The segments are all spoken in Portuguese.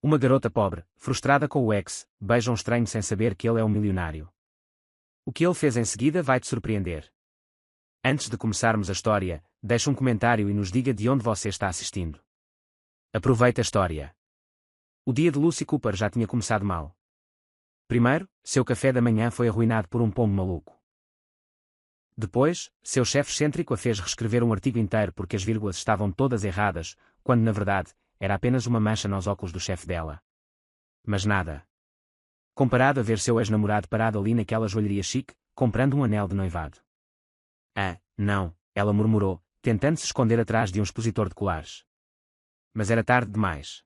Uma garota pobre, frustrada com o ex, beija um estranho sem saber que ele é um milionário. O que ele fez em seguida vai te surpreender. Antes de começarmos a história, deixe um comentário e nos diga de onde você está assistindo. Aproveita a história. O dia de Lucy Cooper já tinha começado mal. Primeiro, seu café da manhã foi arruinado por um pombo maluco. Depois, seu chefe excêntrico a fez reescrever um artigo inteiro porque as vírgulas estavam todas erradas, quando na verdade, era apenas uma mancha nos óculos do chefe dela. Mas nada. Comparado a ver seu ex-namorado parado ali naquela joalheria chique, comprando um anel de noivado. Ah, não, ela murmurou, tentando se esconder atrás de um expositor de colares. Mas era tarde demais.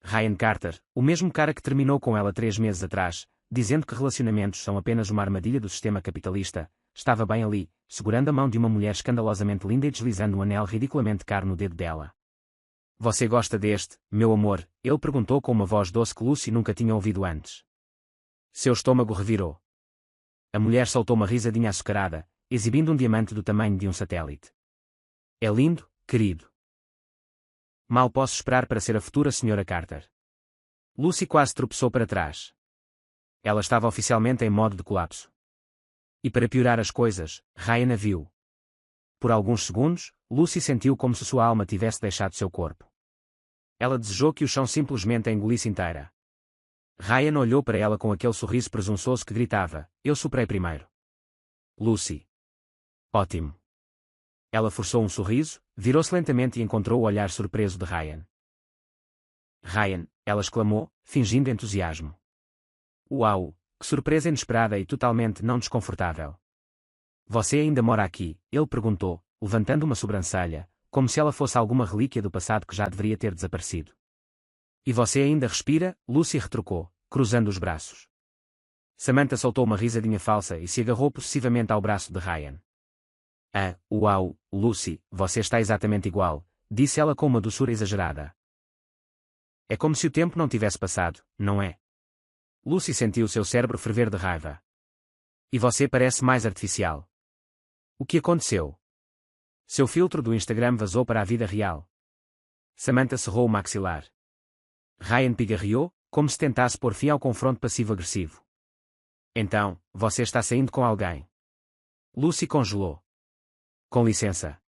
Ryan Carter, o mesmo cara que terminou com ela 3 meses atrás, dizendo que relacionamentos são apenas uma armadilha do sistema capitalista, estava bem ali, segurando a mão de uma mulher escandalosamente linda e deslizando um anel ridiculamente caro no dedo dela. Você gosta deste, meu amor? Ele perguntou com uma voz doce que Lucy nunca tinha ouvido antes. Seu estômago revirou. A mulher soltou uma risadinha açucarada, exibindo um diamante do tamanho de um satélite. É lindo, querido. Mal posso esperar para ser a futura Sra. Carter. Lucy quase tropeçou para trás. Ela estava oficialmente em modo de colapso. E para piorar as coisas, Ryan a viu. Por alguns segundos, Lucy sentiu como se sua alma tivesse deixado seu corpo. Ela desejou que o chão simplesmente a engolisse inteira. Ryan olhou para ela com aquele sorriso presunçoso que gritava, eu superei primeiro. Lucy. Ótimo. Ela forçou um sorriso, virou-se lentamente e encontrou o olhar surpreso de Ryan. Ryan, ela exclamou, fingindo entusiasmo. Uau, que surpresa inesperada e totalmente não desconfortável. Você ainda mora aqui? Ele perguntou, levantando uma sobrancelha, como se ela fosse alguma relíquia do passado que já deveria ter desaparecido. E você ainda respira? Lucy retrucou, cruzando os braços. Samantha soltou uma risadinha falsa e se agarrou possessivamente ao braço de Ryan. Ah, uau, Lucy, você está exatamente igual, disse ela com uma doçura exagerada. É como se o tempo não tivesse passado, não é? Lucy sentiu seu cérebro ferver de raiva. E você parece mais artificial. O que aconteceu? Seu filtro do Instagram vazou para a vida real. Samantha cerrou o maxilar. Ryan pigarreou, como se tentasse pôr fim ao confronto passivo-agressivo. Então, você está saindo com alguém? Lucy congelou. Com licença.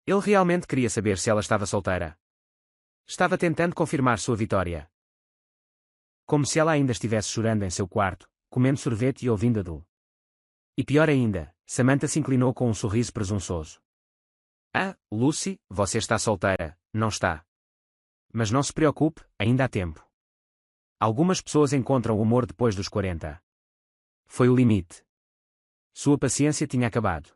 Ele realmente queria saber se ela estava solteira. Estava tentando confirmar sua vitória. Como se ela ainda estivesse chorando em seu quarto, comendo sorvete e ouvindo Adele. E pior ainda, Samantha se inclinou com um sorriso presunçoso. Ah, Lucy, você está solteira, não está? Mas não se preocupe, ainda há tempo. Algumas pessoas encontram o amor depois dos 40. Foi o limite. Sua paciência tinha acabado.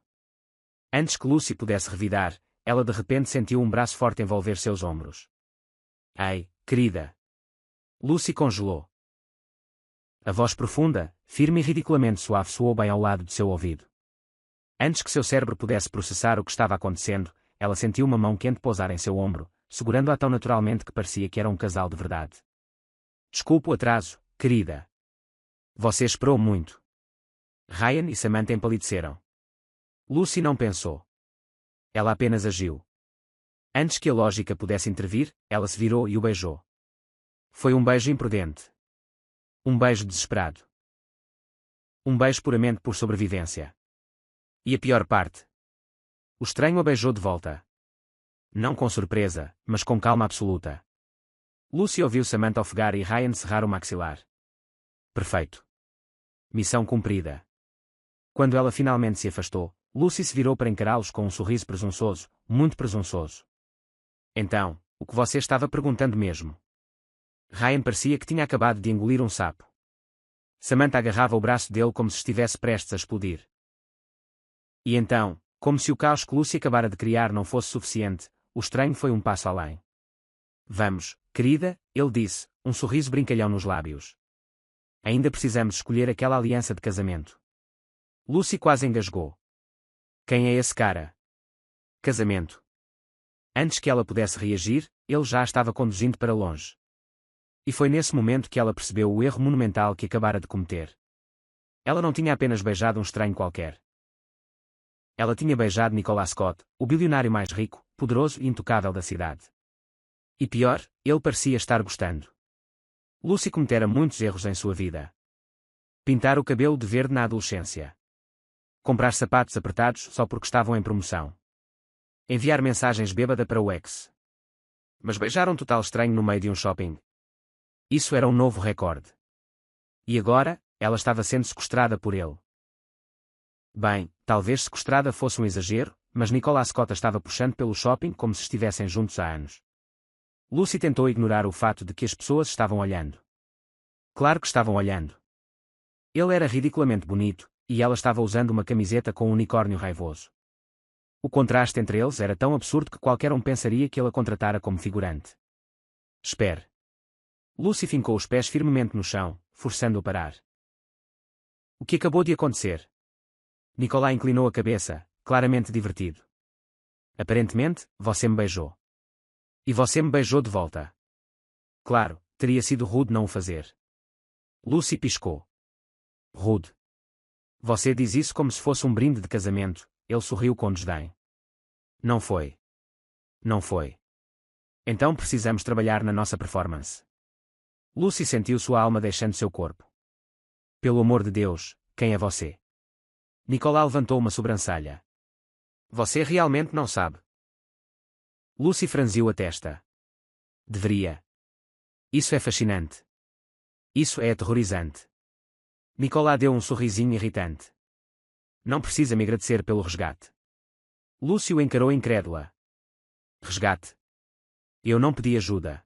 Antes que Lucy pudesse revidar, ela de repente sentiu um braço forte envolver seus ombros. Ei, querida. Lucy congelou. A voz profunda, firme e ridiculamente suave soou bem ao lado de seu ouvido. Antes que seu cérebro pudesse processar o que estava acontecendo, ela sentiu uma mão quente pousar em seu ombro, segurando-a tão naturalmente que parecia que era um casal de verdade. Desculpe o atraso, querida. Você esperou muito. Ryan e Samantha empalideceram. Lucy não pensou. Ela apenas agiu. Antes que a lógica pudesse intervir, ela se virou e o beijou. Foi um beijo imprudente. Um beijo desesperado. Um beijo puramente por sobrevivência. E a pior parte. O estranho a beijou de volta. Não com surpresa, mas com calma absoluta. Lucy ouviu Samantha ofegar e Ryan cerrar o maxilar. Perfeito. Missão cumprida. Quando ela finalmente se afastou, Lucy se virou para encará-los com um sorriso presunçoso, muito presunçoso. Então, o que você estava perguntando mesmo? Ryan parecia que tinha acabado de engolir um sapo. Samantha agarrava o braço dele como se estivesse prestes a explodir. E então, como se o caos que Lucy acabara de criar não fosse suficiente, o estranho foi um passo além. Vamos, querida, ele disse, um sorriso brincalhão nos lábios. Ainda precisamos escolher aquela aliança de casamento. Lucy quase engasgou. Quem é esse cara? Casamento. Antes que ela pudesse reagir, ele já a estava conduzindo para longe. E foi nesse momento que ela percebeu o erro monumental que acabara de cometer. Ela não tinha apenas beijado um estranho qualquer. Ela tinha beijado Nicholas Scott, o bilionário mais rico, poderoso e intocável da cidade. E pior, ele parecia estar gostando. Lucy cometera muitos erros em sua vida. Pintar o cabelo de verde na adolescência. Comprar sapatos apertados só porque estavam em promoção. Enviar mensagens bêbada para o ex. Mas beijar um total estranho no meio de um shopping. Isso era um novo recorde. E agora, ela estava sendo sequestrada por ele. Bem, talvez sequestrada fosse um exagero, mas Nicolas Scott estava puxando pelo shopping como se estivessem juntos há anos. Lucy tentou ignorar o fato de que as pessoas estavam olhando. Claro que estavam olhando. Ele era ridiculamente bonito, e ela estava usando uma camiseta com um unicórnio raivoso. O contraste entre eles era tão absurdo que qualquer um pensaria que ele a contratara como figurante. Espere. Lucy fincou os pés firmemente no chão, forçando-o a parar. O que acabou de acontecer? Nicolas inclinou a cabeça, claramente divertido. Aparentemente, você me beijou. E você me beijou de volta. Claro, teria sido rude não o fazer. Lucy piscou. Rude. Você diz isso como se fosse um brinde de casamento, ele sorriu com desdém. Não foi. Não foi. Então precisamos trabalhar na nossa performance. Lucy sentiu sua alma deixando seu corpo. Pelo amor de Deus, quem é você? Nicolas levantou uma sobrancelha. Você realmente não sabe. Lucy franziu a testa. Deveria. Isso é fascinante. Isso é aterrorizante. Nicolas deu um sorrisinho irritante. Não precisa me agradecer pelo resgate. Lucy o encarou incrédula. Resgate? Eu não pedi ajuda.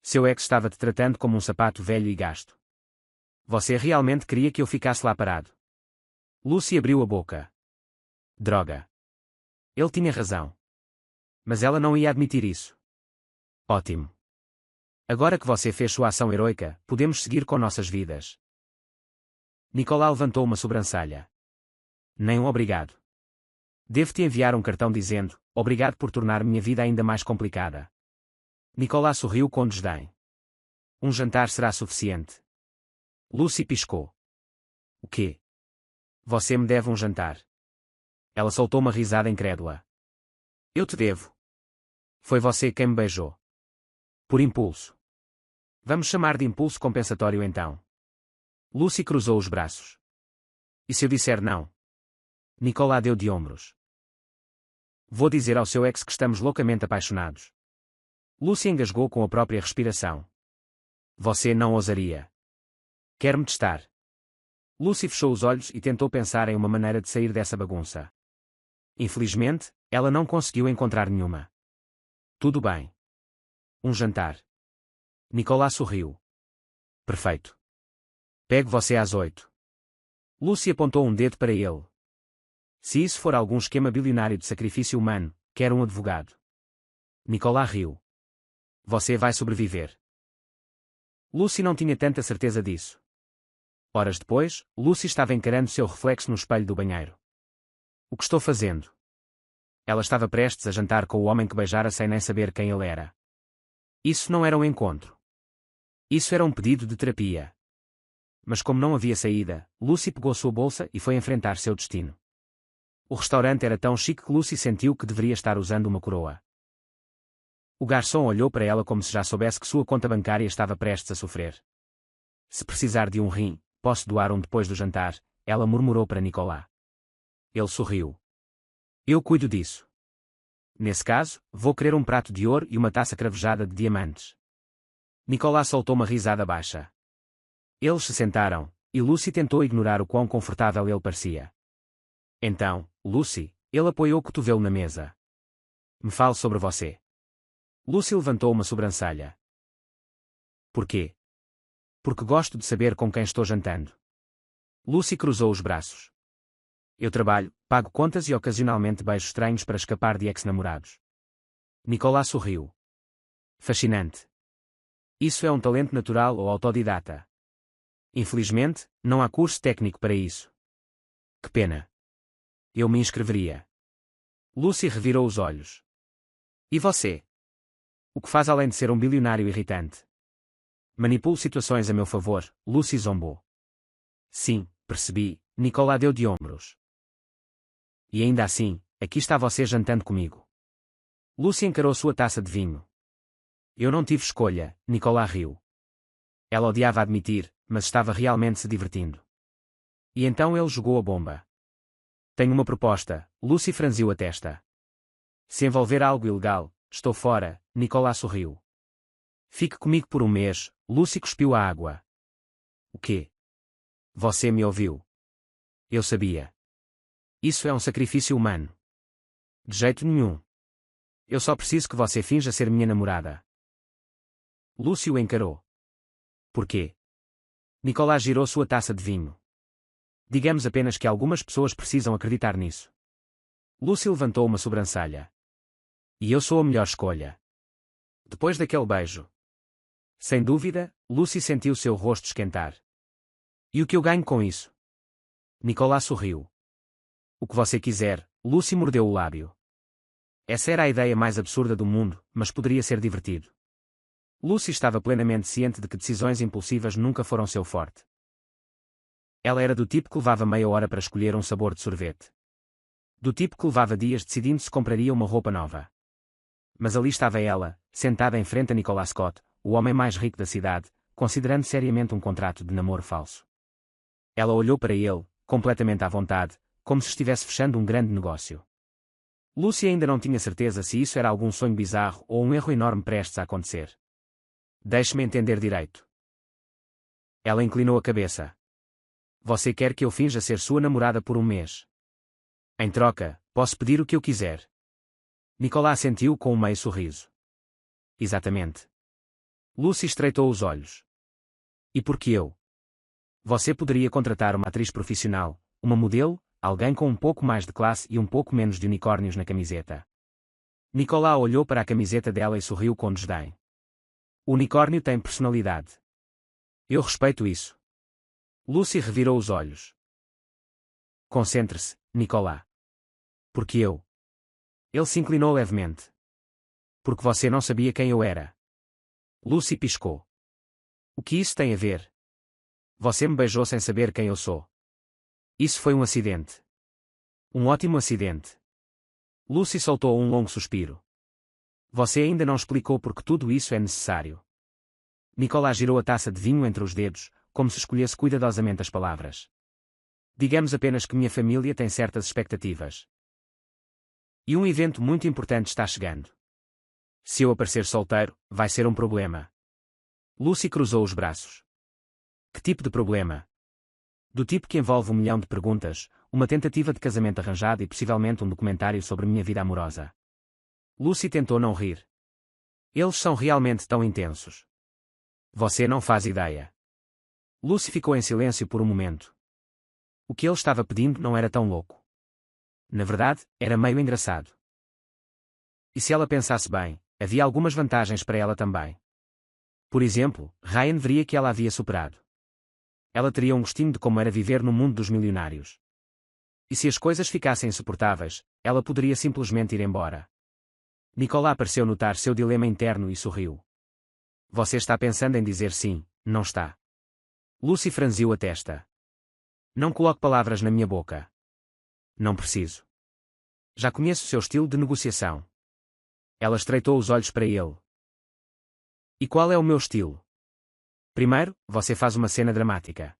Seu ex estava te tratando como um sapato velho e gasto. Você realmente queria que eu ficasse lá parado? Lucy abriu a boca. Droga. Ele tinha razão. Mas ela não ia admitir isso. Ótimo. Agora que você fez sua ação heroica, podemos seguir com nossas vidas. Nicolas levantou uma sobrancelha. Nem um obrigado. Devo-te enviar um cartão dizendo, obrigado por tornar minha vida ainda mais complicada. Nicolas sorriu com desdém. Um jantar será suficiente. Lucy piscou. O quê? Você me deve um jantar. Ela soltou uma risada incrédula. Eu te devo. Foi você quem me beijou. Por impulso. Vamos chamar de impulso compensatório então. Lucy cruzou os braços. E se eu disser não? Nicolas deu de ombros. Vou dizer ao seu ex que estamos loucamente apaixonados. Lucy engasgou com a própria respiração. Você não ousaria. Quer-me testar? Lucy fechou os olhos e tentou pensar em uma maneira de sair dessa bagunça. Infelizmente, ela não conseguiu encontrar nenhuma. Tudo bem. Um jantar. Nicolas sorriu. Perfeito. Pego você às 8. Lucy apontou um dedo para ele. Se isso for algum esquema bilionário de sacrifício humano, quero um advogado. Nicolas riu. Você vai sobreviver. Lucy não tinha tanta certeza disso. Horas depois, Lucy estava encarando seu reflexo no espelho do banheiro. O que estou fazendo? Ela estava prestes a jantar com o homem que beijara sem nem saber quem ele era. Isso não era um encontro. Isso era um pedido de terapia. Mas como não havia saída, Lucy pegou sua bolsa e foi enfrentar seu destino. O restaurante era tão chique que Lucy sentiu que deveria estar usando uma coroa. O garçom olhou para ela como se já soubesse que sua conta bancária estava prestes a sofrer. Se precisar de um rim, posso doar um depois do jantar, ela murmurou para Nicolas. Ele sorriu. Eu cuido disso. Nesse caso, vou querer um prato de ouro e uma taça cravejada de diamantes. Nicolas soltou uma risada baixa. Eles se sentaram, e Lucy tentou ignorar o quão confortável ele parecia. Então, Lucy, ele apoiou o cotovelo na mesa. Me fale sobre você. Lucy levantou uma sobrancelha. Por quê? Porque gosto de saber com quem estou jantando. Lucy cruzou os braços. Eu trabalho, pago contas e ocasionalmente beijo estranhos para escapar de ex-namorados. Nicolas sorriu. Fascinante. Isso é um talento natural ou autodidata? Infelizmente, não há curso técnico para isso. Que pena. Eu me inscreveria. Lucy revirou os olhos. E você? O que faz além de ser um bilionário irritante? Manipulo situações a meu favor, Lucy zombou. Sim, percebi, Nicolas deu de ombros. E ainda assim, aqui está você jantando comigo. Lucy encarou sua taça de vinho. Eu não tive escolha, Nicolas riu. Ela odiava admitir, mas estava realmente se divertindo. E então ele jogou a bomba. Tenho uma proposta, Lucy franziu a testa. Se envolver algo ilegal, estou fora, Nicolas sorriu. Fique comigo por um mês, Lucy cuspiu a água. O quê? Você me ouviu. Eu sabia. Isso é um sacrifício humano. De jeito nenhum. Eu só preciso que você finja ser minha namorada. Lucy o encarou. Por quê? Nicolas girou sua taça de vinho. Digamos apenas que algumas pessoas precisam acreditar nisso. Lucy levantou uma sobrancelha. E eu sou a melhor escolha. Depois daquele beijo. Sem dúvida, Lucy sentiu seu rosto esquentar. E o que eu ganho com isso? Nicolas sorriu. O que você quiser, Lucy mordeu o lábio. Essa era a ideia mais absurda do mundo, mas poderia ser divertido. Lucy estava plenamente ciente de que decisões impulsivas nunca foram seu forte. Ela era do tipo que levava meia hora para escolher um sabor de sorvete. Do tipo que levava dias decidindo se compraria uma roupa nova. Mas ali estava ela, sentada em frente a Nicolas Scott, o homem mais rico da cidade, considerando seriamente um contrato de namoro falso. Ela olhou para ele, completamente à vontade, como se estivesse fechando um grande negócio. Lucy ainda não tinha certeza se isso era algum sonho bizarro ou um erro enorme prestes a acontecer. Deixe-me entender direito. Ela inclinou a cabeça. Você quer que eu finja ser sua namorada por um mês? Em troca, posso pedir o que eu quiser. Nicolas assentiu com um meio sorriso. Exatamente. Lucy estreitou os olhos. E por que eu? Você poderia contratar uma atriz profissional, uma modelo, alguém com um pouco mais de classe e um pouco menos de unicórnios na camiseta. Nicolas olhou para a camiseta dela e sorriu com desdém. O unicórnio tem personalidade. Eu respeito isso. Lucy revirou os olhos. Concentre-se, Nicolas. Porque eu? Ele se inclinou levemente. Porque você não sabia quem eu era. Lucy piscou. O que isso tem a ver? Você me beijou sem saber quem eu sou. Isso foi um acidente. Um ótimo acidente. Lucy soltou um longo suspiro. Você ainda não explicou porque tudo isso é necessário. Nicolas girou a taça de vinho entre os dedos, como se escolhesse cuidadosamente as palavras. Digamos apenas que minha família tem certas expectativas. E um evento muito importante está chegando. Se eu aparecer solteiro, vai ser um problema. Lucy cruzou os braços. Que tipo de problema? Do tipo que envolve 1 milhão de perguntas, uma tentativa de casamento arranjado e possivelmente um documentário sobre minha vida amorosa. Lucy tentou não rir. Eles são realmente tão intensos. Você não faz ideia. Lucy ficou em silêncio por um momento. O que ele estava pedindo não era tão louco. Na verdade, era meio engraçado. E se ela pensasse bem, havia algumas vantagens para ela também. Por exemplo, Ryan veria que ela havia superado. Ela teria um gostinho de como era viver no mundo dos milionários. E se as coisas ficassem insuportáveis, ela poderia simplesmente ir embora. Nicolas pareceu notar seu dilema interno e sorriu. Você está pensando em dizer sim, não está? Lucy franziu a testa. Não coloque palavras na minha boca. Não preciso. Já conheço o seu estilo de negociação. Ela estreitou os olhos para ele. E qual é o meu estilo? Primeiro, você faz uma cena dramática.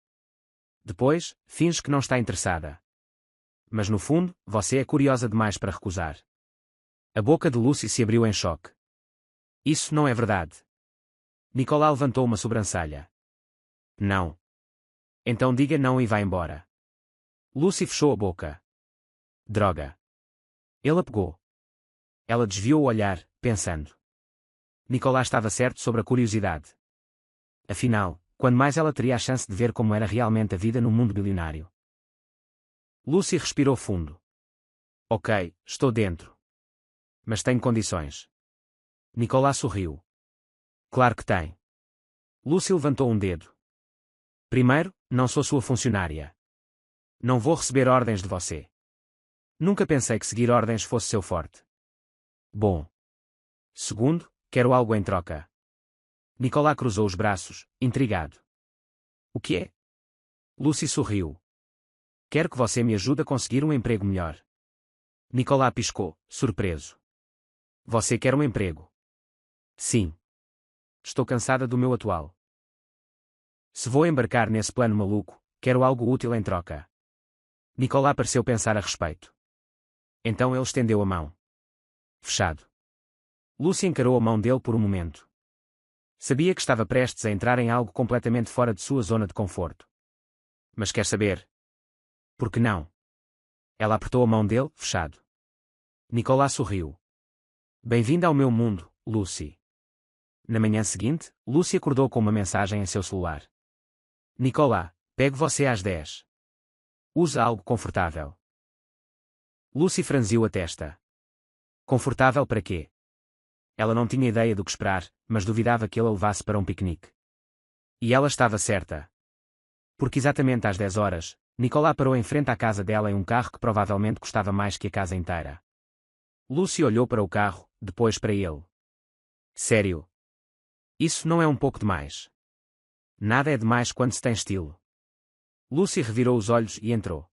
Depois, finge que não está interessada. Mas no fundo, você é curiosa demais para recusar. A boca de Lucy se abriu em choque. Isso não é verdade. Nicolas levantou uma sobrancelha. Não. Então diga não e vá embora. Lucy fechou a boca. Droga. Ele a pegou. Ela desviou o olhar, pensando. Nicolas estava certo sobre a curiosidade. Afinal, quando mais ela teria a chance de ver como era realmente a vida no mundo bilionário? Lucy respirou fundo. Ok, estou dentro. Mas tenho condições. Nicolas sorriu. Claro que tem. Lucy levantou um dedo. Primeiro, não sou sua funcionária. Não vou receber ordens de você. Nunca pensei que seguir ordens fosse seu forte. Bom. Segundo, quero algo em troca. Nicolas cruzou os braços, intrigado. O que é? Lucy sorriu. Quero que você me ajude a conseguir um emprego melhor. Nicolas piscou, surpreso. Você quer um emprego? Sim. Estou cansada do meu atual. Se vou embarcar nesse plano maluco, quero algo útil em troca. Nicolas pareceu pensar a respeito. Então ele estendeu a mão. Fechado. Lucy encarou a mão dele por um momento. Sabia que estava prestes a entrar em algo completamente fora de sua zona de conforto. Mas quer saber? Por que não? Ela apertou a mão dele, fechado. Nicolas sorriu. Bem-vinda ao meu mundo, Lucy. Na manhã seguinte, Lucy acordou com uma mensagem em seu celular. Nicolas, pego você às 10. Usa algo confortável. Lucy franziu a testa. Confortável para quê? Ela não tinha ideia do que esperar, mas duvidava que ele a levasse para um piquenique. E ela estava certa. Porque exatamente às 10 horas, Nicolas parou em frente à casa dela em um carro que provavelmente custava mais que a casa inteira. Lucy olhou para o carro, depois para ele. Sério? Isso não é um pouco demais? Nada é demais quando se tem estilo. Lucy revirou os olhos e entrou.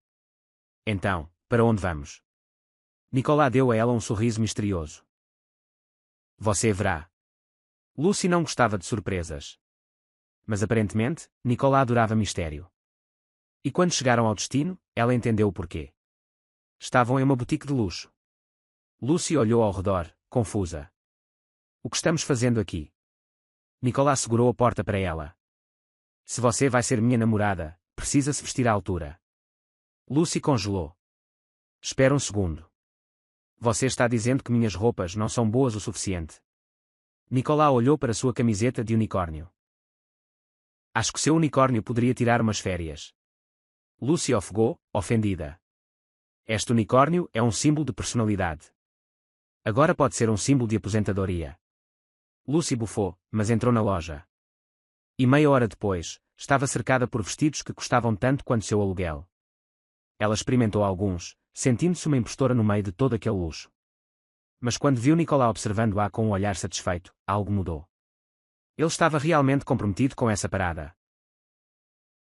Então, para onde vamos? Nicolas deu a ela um sorriso misterioso. Você verá. Lucy não gostava de surpresas. Mas aparentemente, Nicolas adorava mistério. E quando chegaram ao destino, ela entendeu o porquê. Estavam em uma boutique de luxo. Lucy olhou ao redor, confusa. O que estamos fazendo aqui? Nicolas segurou a porta para ela. Se você vai ser minha namorada, precisa se vestir à altura. Lucy congelou. Espera um segundo. Você está dizendo que minhas roupas não são boas o suficiente. Nicolas olhou para sua camiseta de unicórnio. Acho que seu unicórnio poderia tirar umas férias. Lucy ofegou, ofendida. Este unicórnio é um símbolo de personalidade. Agora pode ser um símbolo de aposentadoria. Lucy bufou, mas entrou na loja. E meia hora depois, estava cercada por vestidos que custavam tanto quanto seu aluguel. Ela experimentou alguns, sentindo-se uma impostora no meio de todo aquele luxo. Mas quando viu Nicolas observando-a com um olhar satisfeito, algo mudou. Ele estava realmente comprometido com essa parada.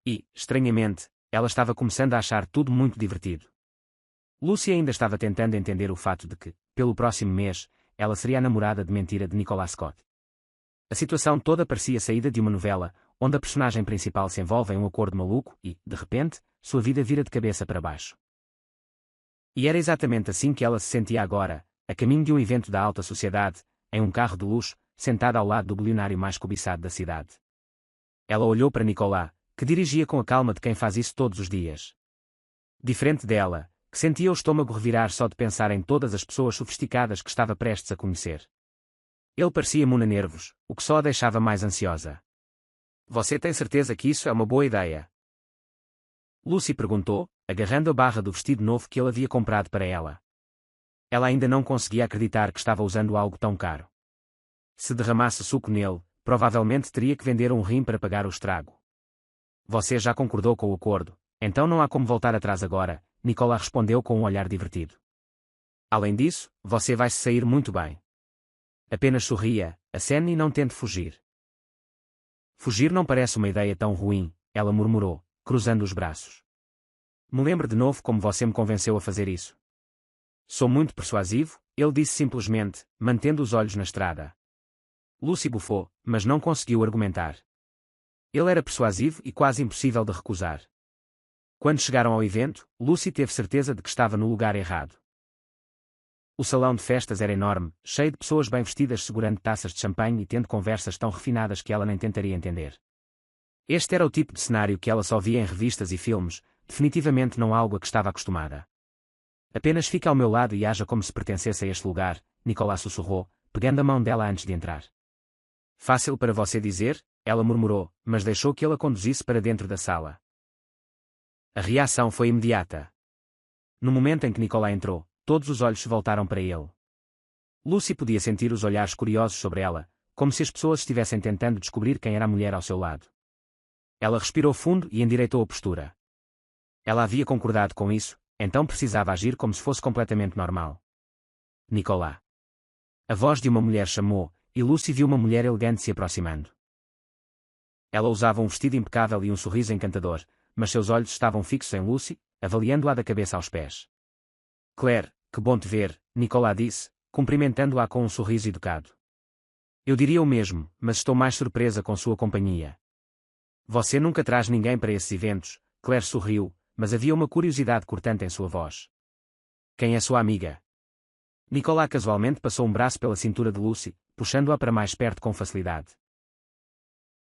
E, estranhamente, ela estava começando a achar tudo muito divertido. Lucy ainda estava tentando entender o fato de que, pelo próximo mês, ela seria a namorada de mentira de Nicolas Scott. A situação toda parecia saída de uma novela, onde a personagem principal se envolve em um acordo maluco e, de repente, sua vida vira de cabeça para baixo. E era exatamente assim que ela se sentia agora, a caminho de um evento da alta sociedade, em um carro de luxo, sentada ao lado do bilionário mais cobiçado da cidade. Ela olhou para Nicolas, que dirigia com a calma de quem faz isso todos os dias. Diferente dela, que sentia o estômago revirar só de pensar em todas as pessoas sofisticadas que estava prestes a conhecer. Ele parecia imune a nervos, o que só a deixava mais ansiosa. Você tem certeza que isso é uma boa ideia? Lucy perguntou, agarrando a barra do vestido novo que ele havia comprado para ela. Ela ainda não conseguia acreditar que estava usando algo tão caro. Se derramasse suco nele, provavelmente teria que vender um rim para pagar o estrago. Você já concordou com o acordo, então não há como voltar atrás agora, Nicolas respondeu com um olhar divertido. Além disso, você vai se sair muito bem. Apenas sorria, acene e não tente fugir. Fugir não parece uma ideia tão ruim, ela murmurou, cruzando os braços. Me lembre de novo como você me convenceu a fazer isso. Sou muito persuasivo, ele disse simplesmente, mantendo os olhos na estrada. Lucy bufou, mas não conseguiu argumentar. Ele era persuasivo e quase impossível de recusar. Quando chegaram ao evento, Lucy teve certeza de que estava no lugar errado. O salão de festas era enorme, cheio de pessoas bem vestidas segurando taças de champanhe e tendo conversas tão refinadas que ela nem tentaria entender. Este era o tipo de cenário que ela só via em revistas e filmes, definitivamente não algo a que estava acostumada. Apenas fique ao meu lado e haja como se pertencesse a este lugar, Nicolas sussurrou, pegando a mão dela antes de entrar. Fácil para você dizer, ela murmurou, mas deixou que ele a conduzisse para dentro da sala. A reação foi imediata. No momento em que Nicolas entrou, todos os olhos se voltaram para ele. Lucy podia sentir os olhares curiosos sobre ela, como se as pessoas estivessem tentando descobrir quem era a mulher ao seu lado. Ela respirou fundo e endireitou a postura. Ela havia concordado com isso, então precisava agir como se fosse completamente normal. Nicolas. A voz de uma mulher chamou, e Lucy viu uma mulher elegante se aproximando. Ela usava um vestido impecável e um sorriso encantador, mas seus olhos estavam fixos em Lucy, avaliando-a da cabeça aos pés. Claire, que bom te ver, Nicolas disse, cumprimentando-a com um sorriso educado. Eu diria o mesmo, mas estou mais surpresa com sua companhia. Você nunca traz ninguém para esses eventos. Claire sorriu, mas havia uma curiosidade cortante em sua voz. Quem é sua amiga? Nicolas casualmente passou um braço pela cintura de Lucy, puxando-a para mais perto com facilidade.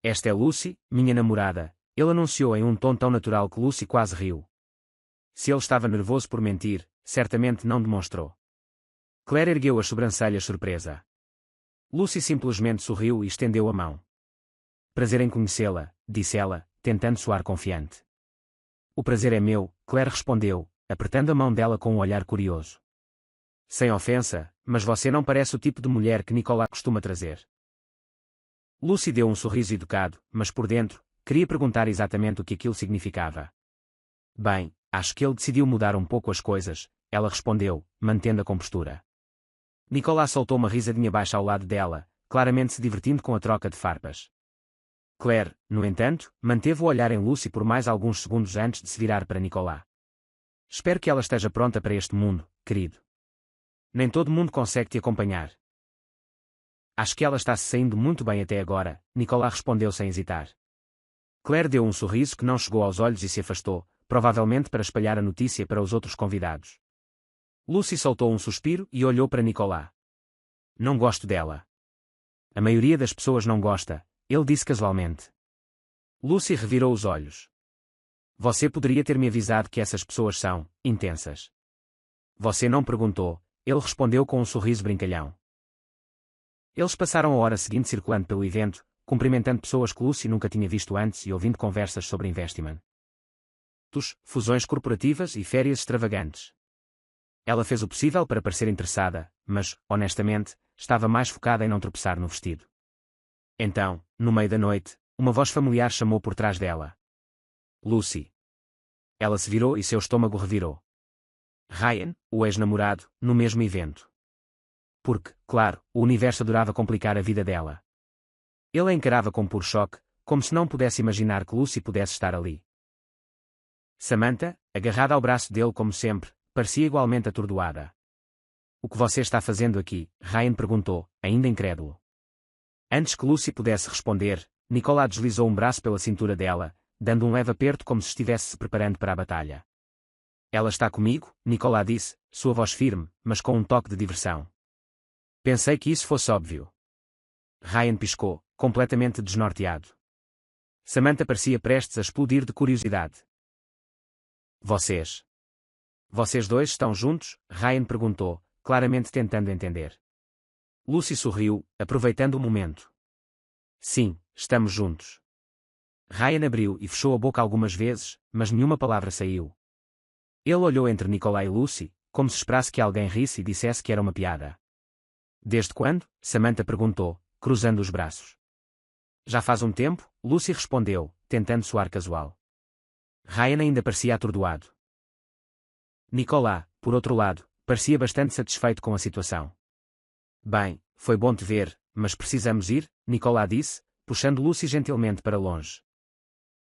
Esta é Lucy, minha namorada, ele anunciou em um tom tão natural que Lucy quase riu. Se ele estava nervoso por mentir, certamente não demonstrou. Claire ergueu as sobrancelhas surpresa. Lucy simplesmente sorriu e estendeu a mão. Prazer em conhecê-la, disse ela, tentando soar confiante. O prazer é meu, Claire respondeu, apertando a mão dela com um olhar curioso. Sem ofensa, mas você não parece o tipo de mulher que Nicolas costuma trazer. Lucy deu um sorriso educado, mas por dentro, queria perguntar exatamente o que aquilo significava. Bem, acho que ele decidiu mudar um pouco as coisas, ela respondeu, mantendo a compostura. Nicolas soltou uma risadinha baixa ao lado dela, claramente se divertindo com a troca de farpas. Claire, no entanto, manteve o olhar em Lucy por mais alguns segundos antes de se virar para Nicolas. Espero que ela esteja pronta para este mundo, querido. Nem todo mundo consegue te acompanhar. Acho que ela está se saindo muito bem até agora, Nicolas respondeu sem hesitar. Claire deu um sorriso que não chegou aos olhos e se afastou, provavelmente para espalhar a notícia para os outros convidados. Lucy soltou um suspiro e olhou para Nicolas. Não gosto dela. A maioria das pessoas não gosta, ele disse casualmente. Lucy revirou os olhos. Você poderia ter me avisado que essas pessoas são intensas. Você não perguntou, ele respondeu com um sorriso brincalhão. Eles passaram a hora seguinte circulando pelo evento, cumprimentando pessoas que Lucy nunca tinha visto antes e ouvindo conversas sobre investimento. Fusões corporativas e férias extravagantes. Ela fez o possível para parecer interessada, mas, honestamente, estava mais focada em não tropeçar no vestido. Então, no meio da noite, uma voz familiar chamou por trás dela. Lucy. Ela se virou e seu estômago revirou. Ryan, o ex-namorado, no mesmo evento. Porque, claro, o universo adorava complicar a vida dela. Ele a encarava com puro choque, como se não pudesse imaginar que Lucy pudesse estar ali. Samantha, agarrada ao braço dele como sempre, parecia igualmente atordoada. O que você está fazendo aqui? Ryan perguntou, ainda incrédulo. Antes que Lucy pudesse responder, Nicolas deslizou um braço pela cintura dela, dando um leve aperto como se estivesse se preparando para a batalha. Ela está comigo, Nicolas disse, sua voz firme, mas com um toque de diversão. Pensei que isso fosse óbvio. Ryan piscou, completamente desnorteado. Samantha parecia prestes a explodir de curiosidade. Vocês dois estão juntos? Ryan perguntou, claramente tentando entender. Lucy sorriu, aproveitando o momento. Sim, estamos juntos. Ryan abriu e fechou a boca algumas vezes, mas nenhuma palavra saiu. Ele olhou entre Nicolas e Lucy, como se esperasse que alguém risse e dissesse que era uma piada. Desde quando? Samantha perguntou, cruzando os braços. Já faz um tempo, Lucy respondeu, tentando soar casual. Ryan ainda parecia atordoado. Nicolas, por outro lado, parecia bastante satisfeito com a situação. Bem, foi bom te ver, mas precisamos ir, Nicolas disse, puxando Lucy gentilmente para longe.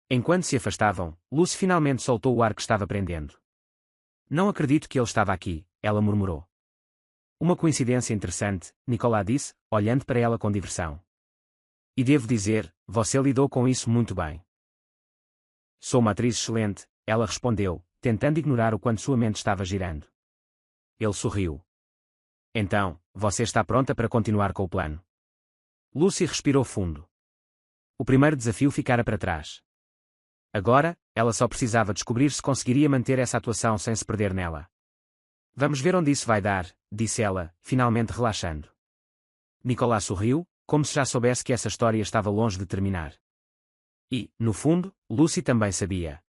Enquanto se afastavam, Lucy finalmente soltou o ar que estava prendendo. Não acredito que ele estava aqui, ela murmurou. Uma coincidência interessante, Nicolas disse, olhando para ela com diversão. E devo dizer, você lidou com isso muito bem. Sou uma atriz excelente, ela respondeu, tentando ignorar o quanto sua mente estava girando. Ele sorriu. Então, você está pronta para continuar com o plano? Lucy respirou fundo. O primeiro desafio ficara para trás. Agora, ela só precisava descobrir se conseguiria manter essa atuação sem se perder nela. Vamos ver onde isso vai dar, disse ela, finalmente relaxando. Nicolas sorriu, como se já soubesse que essa história estava longe de terminar. E, no fundo, Lucy também sabia.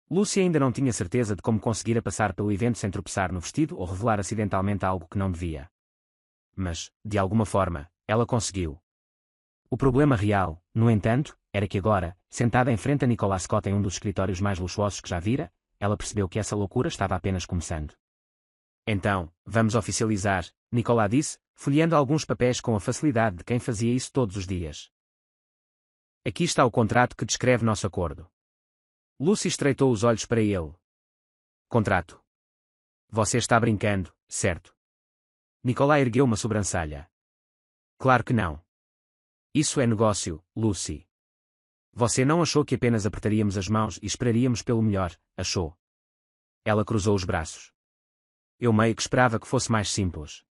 Lucy ainda não tinha certeza de como conseguira passar pelo evento sem tropeçar no vestido ou revelar acidentalmente algo que não devia. Mas, de alguma forma, ela conseguiu. O problema real, no entanto, era que agora, sentada em frente a Nicolas Scott em um dos escritórios mais luxuosos que já vira, ela percebeu que essa loucura estava apenas começando. Então, vamos oficializar, Nicolas disse, folheando alguns papéis com a facilidade de quem fazia isso todos os dias. Aqui está o contrato que descreve nosso acordo. Lucy estreitou os olhos para ele. Contrato. Você está brincando, certo? Nicolas ergueu uma sobrancelha. Claro que não. Isso é negócio, Lucy. Você não achou que apenas apertaríamos as mãos e esperaríamos pelo melhor, achou? Ela cruzou os braços. Eu meio que esperava que fosse mais simples.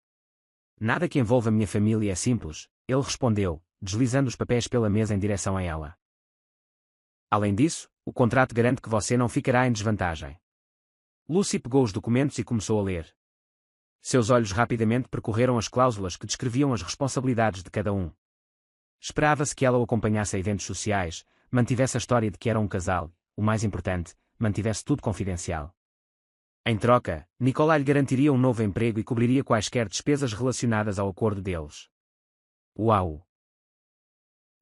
Nada que envolva minha família é simples, ele respondeu, deslizando os papéis pela mesa em direção a ela. Além disso, o contrato garante que você não ficará em desvantagem. Lucy pegou os documentos e começou a ler. Seus olhos rapidamente percorreram as cláusulas que descreviam as responsabilidades de cada um. Esperava-se que ela o acompanhasse a eventos sociais, mantivesse a história de que era um casal, o mais importante, mantivesse tudo confidencial. Em troca, Nicolas lhe garantiria um novo emprego e cobriria quaisquer despesas relacionadas ao acordo deles. Uau!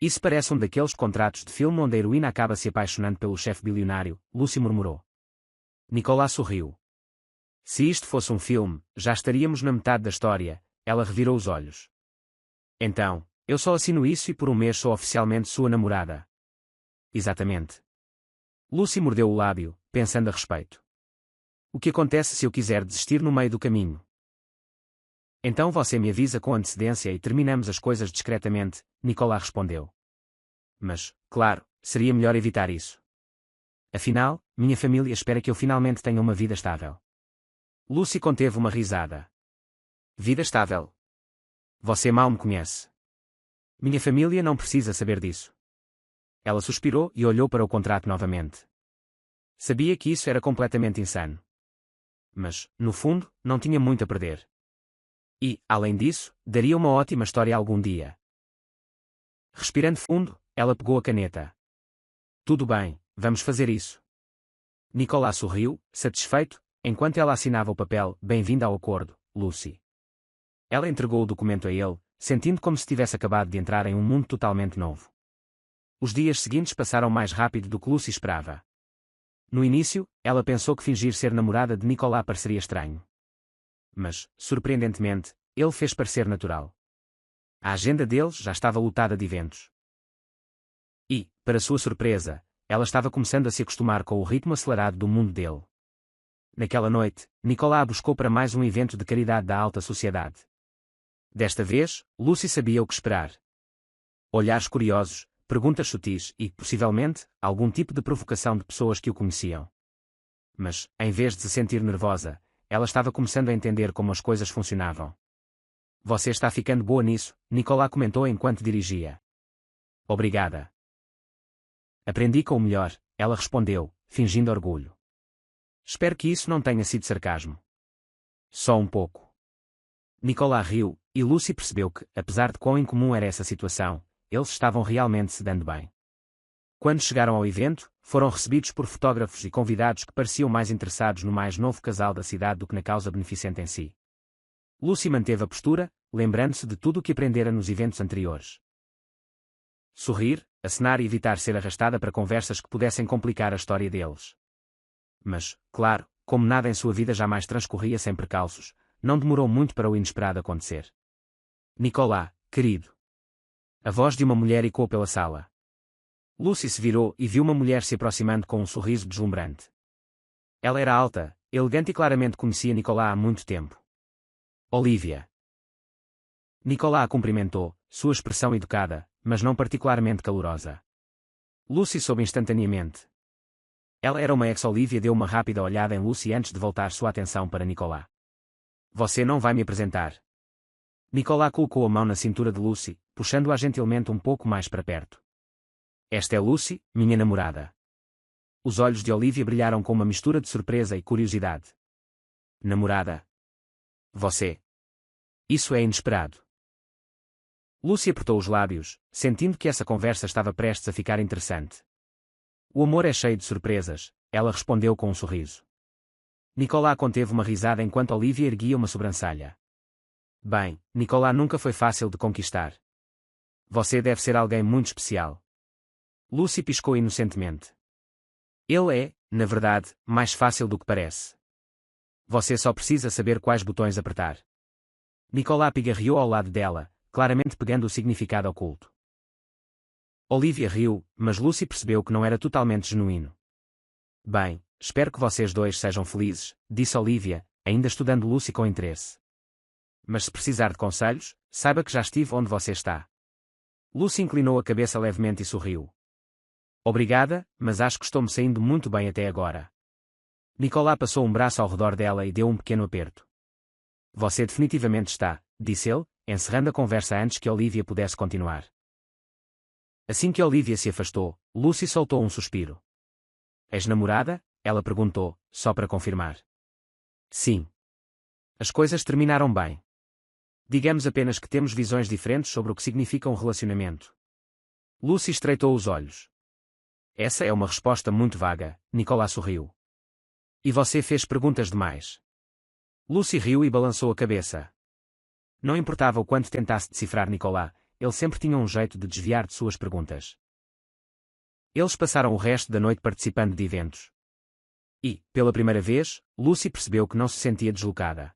Isso parece um daqueles contratos de filme onde a heroína acaba se apaixonando pelo chefe bilionário, Lucy murmurou. Nicolas sorriu. Se isto fosse um filme, já estaríamos na metade da história, ela revirou os olhos. Então, eu só assino isso e por um mês sou oficialmente sua namorada. Exatamente. Lucy mordeu o lábio, pensando a respeito. O que acontece se eu quiser desistir no meio do caminho? Então você me avisa com antecedência e terminamos as coisas discretamente, Nicolas respondeu. Mas, claro, seria melhor evitar isso. Afinal, minha família espera que eu finalmente tenha uma vida estável. Lucy conteve uma risada. Vida estável? Você mal me conhece. Minha família não precisa saber disso. Ela suspirou e olhou para o contrato novamente. Sabia que isso era completamente insano. Mas, no fundo, não tinha muito a perder. E, além disso, daria uma ótima história algum dia. Respirando fundo, ela pegou a caneta. Tudo bem, vamos fazer isso. Nicolas sorriu, satisfeito, enquanto ela assinava o papel, bem-vinda ao acordo, Lucy. Ela entregou o documento a ele, sentindo como se tivesse acabado de entrar em um mundo totalmente novo. Os dias seguintes passaram mais rápido do que Lucy esperava. No início, ela pensou que fingir ser namorada de Nicolas pareceria estranho. Mas, surpreendentemente, ele fez parecer natural. A agenda deles já estava lotada de eventos. E, para sua surpresa, ela estava começando a se acostumar com o ritmo acelerado do mundo dele. Naquela noite, Nicolas a buscou para mais um evento de caridade da alta sociedade. Desta vez, Lucy sabia o que esperar. Olhares curiosos, perguntas sutis e, possivelmente, algum tipo de provocação de pessoas que o conheciam. Mas, em vez de se sentir nervosa, ela estava começando a entender como as coisas funcionavam. Você está ficando boa nisso, Nicolas comentou enquanto dirigia. Obrigada. Aprendi com o melhor, ela respondeu, fingindo orgulho. Espero que isso não tenha sido sarcasmo. Só um pouco. Nicolas riu, e Lucy percebeu que, apesar de quão incomum era essa situação, eles estavam realmente se dando bem. Quando chegaram ao evento, foram recebidos por fotógrafos e convidados que pareciam mais interessados no mais novo casal da cidade do que na causa beneficente em si. Lucy manteve a postura, lembrando-se de tudo o que aprendera nos eventos anteriores. Sorrir, acenar e evitar ser arrastada para conversas que pudessem complicar a história deles. Mas, claro, como nada em sua vida jamais transcorria sem precalços, não demorou muito para o inesperado acontecer. Nicolas, querido. A voz de uma mulher ecoou pela sala. Lucy se virou e viu uma mulher se aproximando com um sorriso deslumbrante. Ela era alta, elegante e claramente conhecia Nicolas há muito tempo. Olivia. Nicolas a cumprimentou, sua expressão educada, mas não particularmente calorosa. Lucy soube instantaneamente. Ela era uma ex-Olivia deu uma rápida olhada em Lucy antes de voltar sua atenção para Nicolas. Você não vai me apresentar? Nicolas colocou a mão na cintura de Lucy, puxando-a gentilmente um pouco mais para perto. Esta é Lucy, minha namorada. Os olhos de Olivia brilharam com uma mistura de surpresa e curiosidade. Namorada? Você? Isso é inesperado. Lucy apertou os lábios, sentindo que essa conversa estava prestes a ficar interessante. O amor é cheio de surpresas, ela respondeu com um sorriso. Nicolas conteve uma risada enquanto Olivia erguia uma sobrancelha. Bem, Nicolas nunca foi fácil de conquistar. Você deve ser alguém muito especial. Lucy piscou inocentemente. Ele é, na verdade, mais fácil do que parece. Você só precisa saber quais botões apertar. Nicolas pigarreou ao lado dela, claramente pegando o significado oculto. Olivia riu, mas Lucy percebeu que não era totalmente genuíno. Bem, espero que vocês dois sejam felizes, disse Olivia, ainda estudando Lucy com interesse. Mas se precisar de conselhos, saiba que já estive onde você está. Lucy inclinou a cabeça levemente e sorriu. Obrigada, mas acho que estou-me saindo muito bem até agora. Nicolas passou um braço ao redor dela e deu um pequeno aperto. Você definitivamente está, disse ele, encerrando a conversa antes que Olivia pudesse continuar. Assim que Olivia se afastou, Lucy soltou um suspiro. És namorada? Ela perguntou, só para confirmar. Sim. As coisas terminaram bem. Digamos apenas que temos visões diferentes sobre o que significa um relacionamento. Lucy estreitou os olhos. Essa é uma resposta muito vaga, Nicolas sorriu. E você fez perguntas demais. Lucy riu e balançou a cabeça. Não importava o quanto tentasse decifrar Nicolas, ele sempre tinha um jeito de desviar de suas perguntas. Eles passaram o resto da noite participando de eventos. E, pela primeira vez, Lucy percebeu que não se sentia deslocada.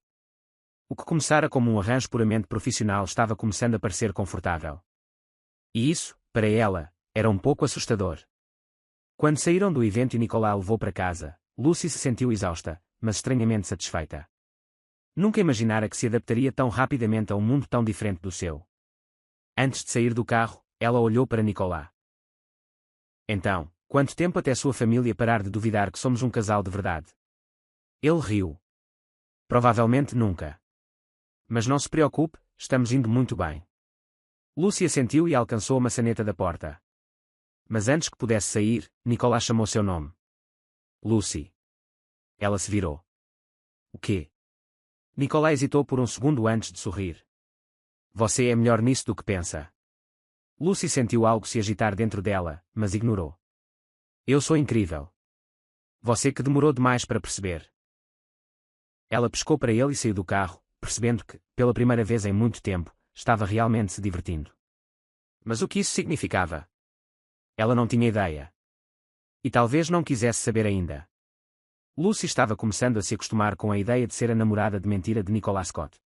O que começara como um arranjo puramente profissional estava começando a parecer confortável. E isso, para ela, era um pouco assustador. Quando saíram do evento e Nicolas levou para casa, Lucy se sentiu exausta, mas estranhamente satisfeita. Nunca imaginara que se adaptaria tão rapidamente a um mundo tão diferente do seu. Antes de sair do carro, ela olhou para Nicolas. Então, quanto tempo até sua família parar de duvidar que somos um casal de verdade? Ele riu. Provavelmente nunca. Mas não se preocupe, estamos indo muito bem. Lucy assentiu e alcançou a maçaneta da porta. Mas antes que pudesse sair, Nicolas chamou seu nome. Lucy. Ela se virou. O quê? Nicolas hesitou por um segundo antes de sorrir. Você é melhor nisso do que pensa. Lucy sentiu algo se agitar dentro dela, mas ignorou. Eu sou incrível. Você que demorou demais para perceber. Ela piscou para ele e saiu do carro, percebendo que, pela primeira vez em muito tempo, estava realmente se divertindo. Mas o que isso significava? Ela não tinha ideia. E talvez não quisesse saber ainda. Lucy estava começando a se acostumar com a ideia de ser a namorada de mentira de Nicolas Scott.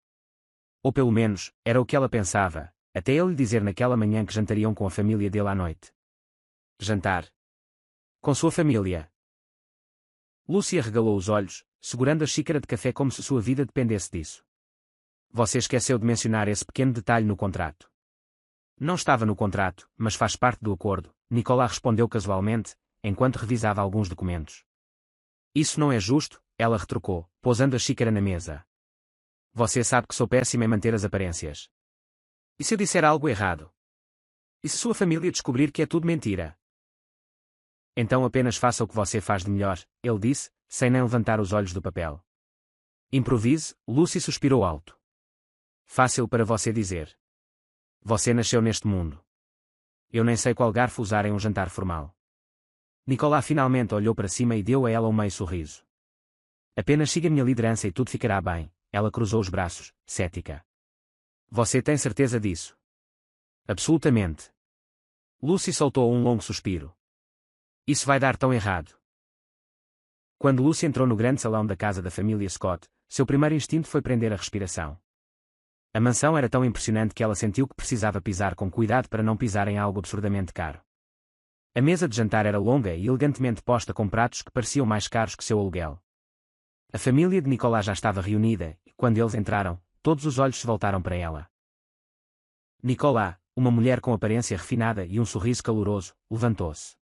Ou pelo menos, era o que ela pensava, até ele lhe dizer naquela manhã que jantariam com a família dele à noite. Jantar. Com sua família. Lucy arregalou os olhos, segurando a xícara de café como se sua vida dependesse disso. Você esqueceu de mencionar esse pequeno detalhe no contrato. Não estava no contrato, mas faz parte do acordo, Nicolas respondeu casualmente, enquanto revisava alguns documentos. Isso não é justo, ela retrucou, pousando a xícara na mesa. Você sabe que sou péssima em manter as aparências. E se eu disser algo errado? E se sua família descobrir que é tudo mentira? Então apenas faça o que você faz de melhor, ele disse, sem nem levantar os olhos do papel. Improvise, Lucy suspirou alto. Fácil para você dizer. Você nasceu neste mundo. Eu nem sei qual garfo usar em um jantar formal. Nicolas finalmente olhou para cima e deu a ela um meio sorriso. Apenas siga minha liderança e tudo ficará bem, ela cruzou os braços, cética. Você tem certeza disso? Absolutamente. Lucy soltou um longo suspiro. Isso vai dar tão errado. Quando Lucy entrou no grande salão da casa da família Scott, seu primeiro instinto foi prender a respiração. A mansão era tão impressionante que ela sentiu que precisava pisar com cuidado para não pisar em algo absurdamente caro. A mesa de jantar era longa e elegantemente posta com pratos que pareciam mais caros que seu aluguel. A família de Nicolas já estava reunida, e quando eles entraram, todos os olhos se voltaram para ela. Nicolas, uma mulher com aparência refinada e um sorriso caloroso, levantou-se.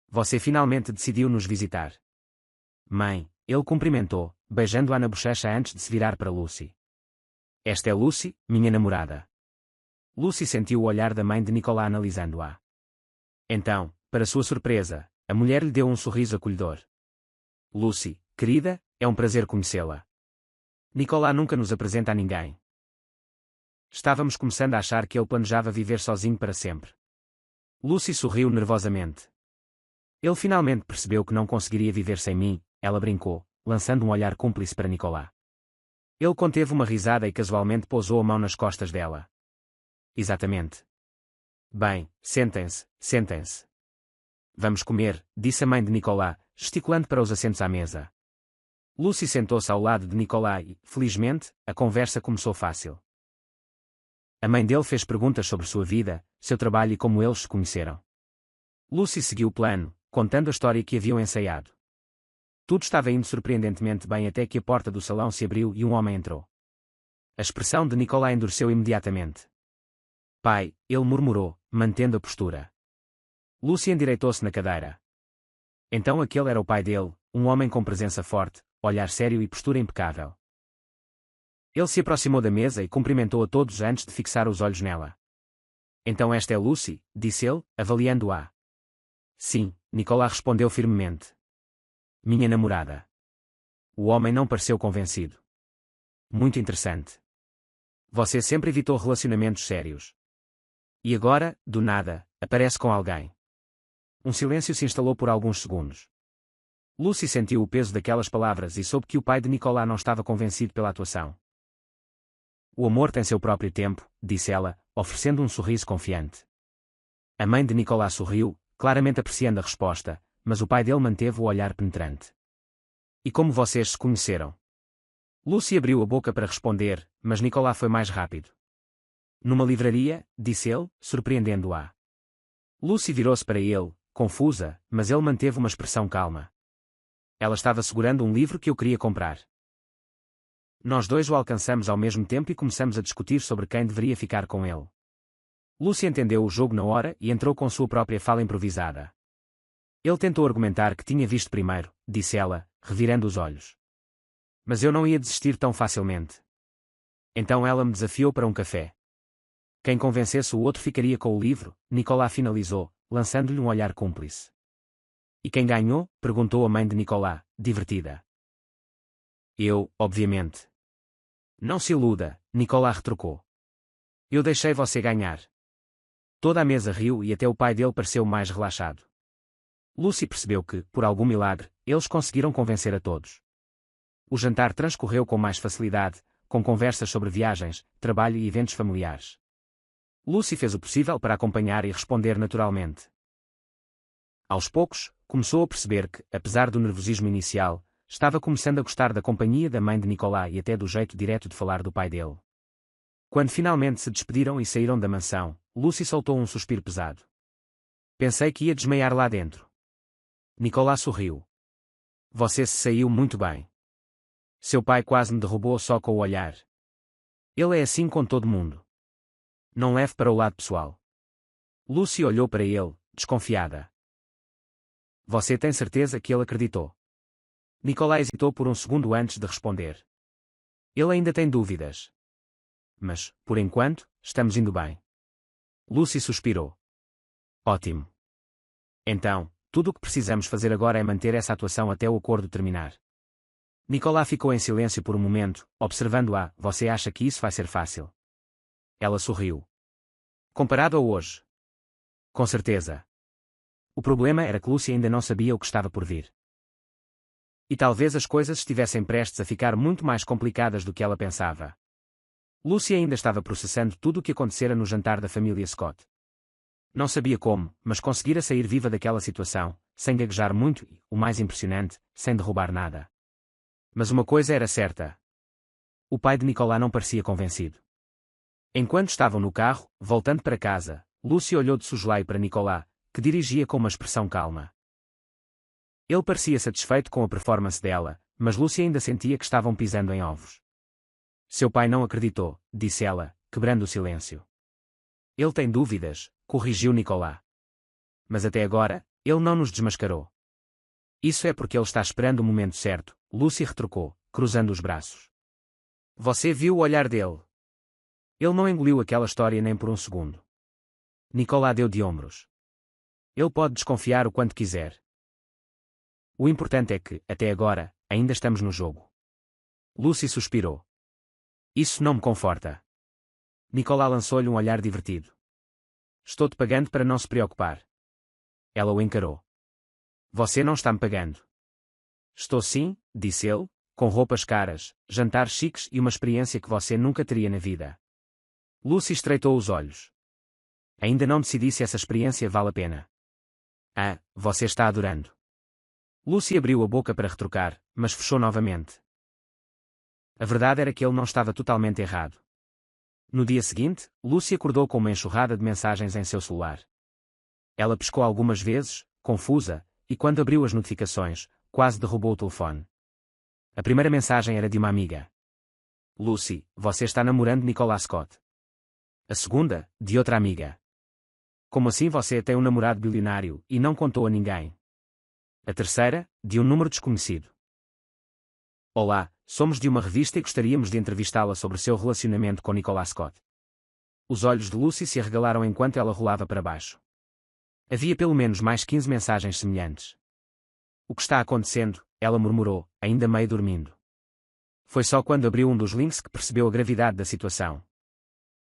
Você finalmente decidiu nos visitar. Mãe, ele cumprimentou, beijando-a na bochecha antes de se virar para Lucy. Esta é Lucy, minha namorada. Lucy sentiu o olhar da mãe de Nicolas analisando-a. Então, para sua surpresa, a mulher lhe deu um sorriso acolhedor. Lucy, querida, é um prazer conhecê-la. Nicolas nunca nos apresenta a ninguém. Estávamos começando a achar que ele planejava viver sozinho para sempre. Lucy sorriu nervosamente. Ele finalmente percebeu que não conseguiria viver sem mim, ela brincou, lançando um olhar cúmplice para Nicolas. Ele conteve uma risada e casualmente pousou a mão nas costas dela. Exatamente. Bem, sentem-se, sentem-se. Vamos comer, disse a mãe de Nicolas, gesticulando para os assentos à mesa. Lucy sentou-se ao lado de Nicolas e, felizmente, a conversa começou fácil. A mãe dele fez perguntas sobre sua vida, seu trabalho e como eles se conheceram. Lucy seguiu o plano, contando a história que haviam ensaiado. Tudo estava indo surpreendentemente bem até que a porta do salão se abriu e um homem entrou. A expressão de Nicolas endureceu imediatamente. Pai, ele murmurou, mantendo a postura. Lucy endireitou-se na cadeira. Então aquele era o pai dele, um homem com presença forte, olhar sério e postura impecável. Ele se aproximou da mesa e cumprimentou a todos antes de fixar os olhos nela. Então esta é Lucy, disse ele, avaliando-a. Sim, Nicolas respondeu firmemente. Minha namorada. O homem não pareceu convencido. Muito interessante. Você sempre evitou relacionamentos sérios. E agora, do nada, aparece com alguém. Um silêncio se instalou por alguns segundos. Lucy sentiu o peso daquelas palavras e soube que o pai de Nicolas não estava convencido pela atuação. O amor tem seu próprio tempo, disse ela, oferecendo um sorriso confiante. A mãe de Nicolas sorriu, claramente apreciando a resposta, mas o pai dele manteve o olhar penetrante. E como vocês se conheceram? Lucy abriu a boca para responder, mas Nicolas foi mais rápido. Numa livraria, disse ele, surpreendendo-a. Lucy virou-se para ele, confusa, mas ele manteve uma expressão calma. Ela estava segurando um livro que eu queria comprar. Nós dois o alcançamos ao mesmo tempo e começamos a discutir sobre quem deveria ficar com ele. Lucy entendeu o jogo na hora e entrou com sua própria fala improvisada. Ele tentou argumentar que tinha visto primeiro, disse ela, revirando os olhos. Mas eu não ia desistir tão facilmente. Então ela me desafiou para um café. Quem convencesse o outro ficaria com o livro, Nicolas finalizou, lançando-lhe um olhar cúmplice. E quem ganhou? Perguntou a mãe de Nicolas, divertida. Eu, obviamente. Não se iluda, Nicolas retrucou. Eu deixei você ganhar. Toda a mesa riu e até o pai dele pareceu mais relaxado. Lucy percebeu que, por algum milagre, eles conseguiram convencer a todos. O jantar transcorreu com mais facilidade, com conversas sobre viagens, trabalho e eventos familiares. Lucy fez o possível para acompanhar e responder naturalmente. Aos poucos, começou a perceber que, apesar do nervosismo inicial, estava começando a gostar da companhia da mãe de Nicolas e até do jeito direto de falar do pai dele. Quando finalmente se despediram e saíram da mansão, Lucy soltou um suspiro pesado. Pensei que ia desmaiar lá dentro. Nicolas sorriu. Você se saiu muito bem. Seu pai quase me derrubou só com o olhar. Ele é assim com todo mundo. Não leve para o lado pessoal. Lucy olhou para ele, desconfiada. Você tem certeza que ele acreditou? Nicolas hesitou por um segundo antes de responder. Ele ainda tem dúvidas. Mas, por enquanto, estamos indo bem. Lucy suspirou. Ótimo. Então, tudo o que precisamos fazer agora é manter essa atuação até o acordo terminar. Nicolas ficou em silêncio por um momento, observando-a. Você acha que isso vai ser fácil? Ela sorriu. Comparado a hoje? Com certeza. O problema era que Lucy ainda não sabia o que estava por vir. E talvez as coisas estivessem prestes a ficar muito mais complicadas do que ela pensava. Lucy ainda estava processando tudo o que acontecera no jantar da família Scott. Não sabia como, mas conseguira sair viva daquela situação, sem gaguejar muito e, o mais impressionante, sem derrubar nada. Mas uma coisa era certa. O pai de Nicolas não parecia convencido. Enquanto estavam no carro, voltando para casa, Lucy olhou de soslaio para Nicolas, que dirigia com uma expressão calma. Ele parecia satisfeito com a performance dela, mas Lucy ainda sentia que estavam pisando em ovos. Seu pai não acreditou, disse ela, quebrando o silêncio. Ele tem dúvidas, corrigiu Nicolas. Mas até agora, ele não nos desmascarou. Isso é porque ele está esperando o momento certo, Lucy retrucou, cruzando os braços. Você viu o olhar dele? Ele não engoliu aquela história nem por um segundo. Nicolas deu de ombros. Ele pode desconfiar o quanto quiser. O importante é que, até agora, ainda estamos no jogo. Lucy suspirou. Isso não me conforta. Nicolas lançou-lhe um olhar divertido. Estou-te pagando para não se preocupar. Ela o encarou. Você não está me pagando. Estou sim, disse ele, com roupas caras, jantares chiques e uma experiência que você nunca teria na vida. Lucy estreitou os olhos. Ainda não decidi se essa experiência vale a pena. Ah, você está adorando. Lucy abriu a boca para retrucar, mas fechou novamente. A verdade era que ele não estava totalmente errado. No dia seguinte, Lucy acordou com uma enxurrada de mensagens em seu celular. Ela piscou algumas vezes, confusa, e quando abriu as notificações, quase derrubou o telefone. A primeira mensagem era de uma amiga. Lucy, você está namorando Nicolas Scott. A segunda, de outra amiga. Como assim você tem um namorado bilionário e não contou a ninguém? A terceira, de um número desconhecido. Olá, somos de uma revista e gostaríamos de entrevistá-la sobre seu relacionamento com Nicolas Scott. Os olhos de Lucy se arregalaram enquanto ela rolava para baixo. Havia pelo menos mais 15 mensagens semelhantes. O que está acontecendo? Ela murmurou, ainda meio dormindo. Foi só quando abriu um dos links que percebeu a gravidade da situação.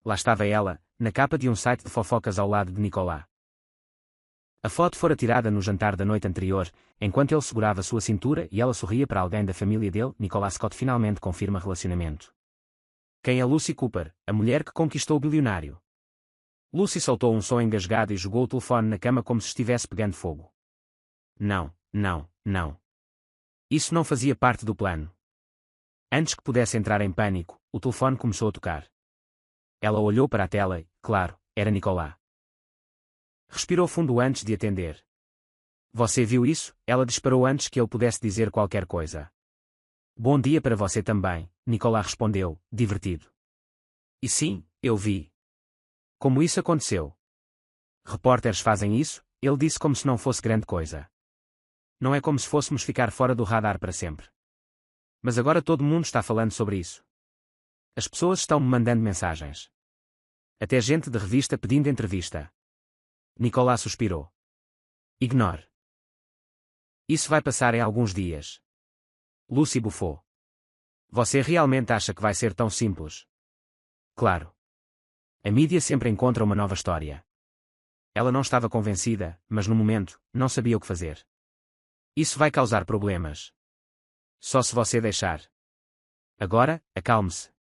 Lá estava ela, na capa de um site de fofocas ao lado de Nicolas. A foto fora tirada no jantar da noite anterior, enquanto ele segurava sua cintura e ela sorria para alguém da família dele. Nicolas Scott finalmente confirma relacionamento. Quem é Lucy Cooper, a mulher que conquistou o bilionário? Lucy soltou um som engasgado e jogou o telefone na cama como se estivesse pegando fogo. Não, não, não. Isso não fazia parte do plano. Antes que pudesse entrar em pânico, o telefone começou a tocar. Ela olhou para a tela e, claro, era Nicolas. Respirou fundo antes de atender. Você viu isso? Ela disparou antes que ele pudesse dizer qualquer coisa. Bom dia para você também, Nicolas respondeu, divertido. E sim, eu vi. Como isso aconteceu? Repórteres fazem isso, ele disse como se não fosse grande coisa. Não é como se fôssemos ficar fora do radar para sempre. Mas agora todo mundo está falando sobre isso. As pessoas estão me mandando mensagens. Até gente de revista pedindo entrevista. Nicolas suspirou. Ignore. Isso vai passar em alguns dias. Lucy bufou. Você realmente acha que vai ser tão simples? Claro. A mídia sempre encontra uma nova história. Ela não estava convencida, mas no momento, não sabia o que fazer. Isso vai causar problemas. Só se você deixar. Agora, acalme-se.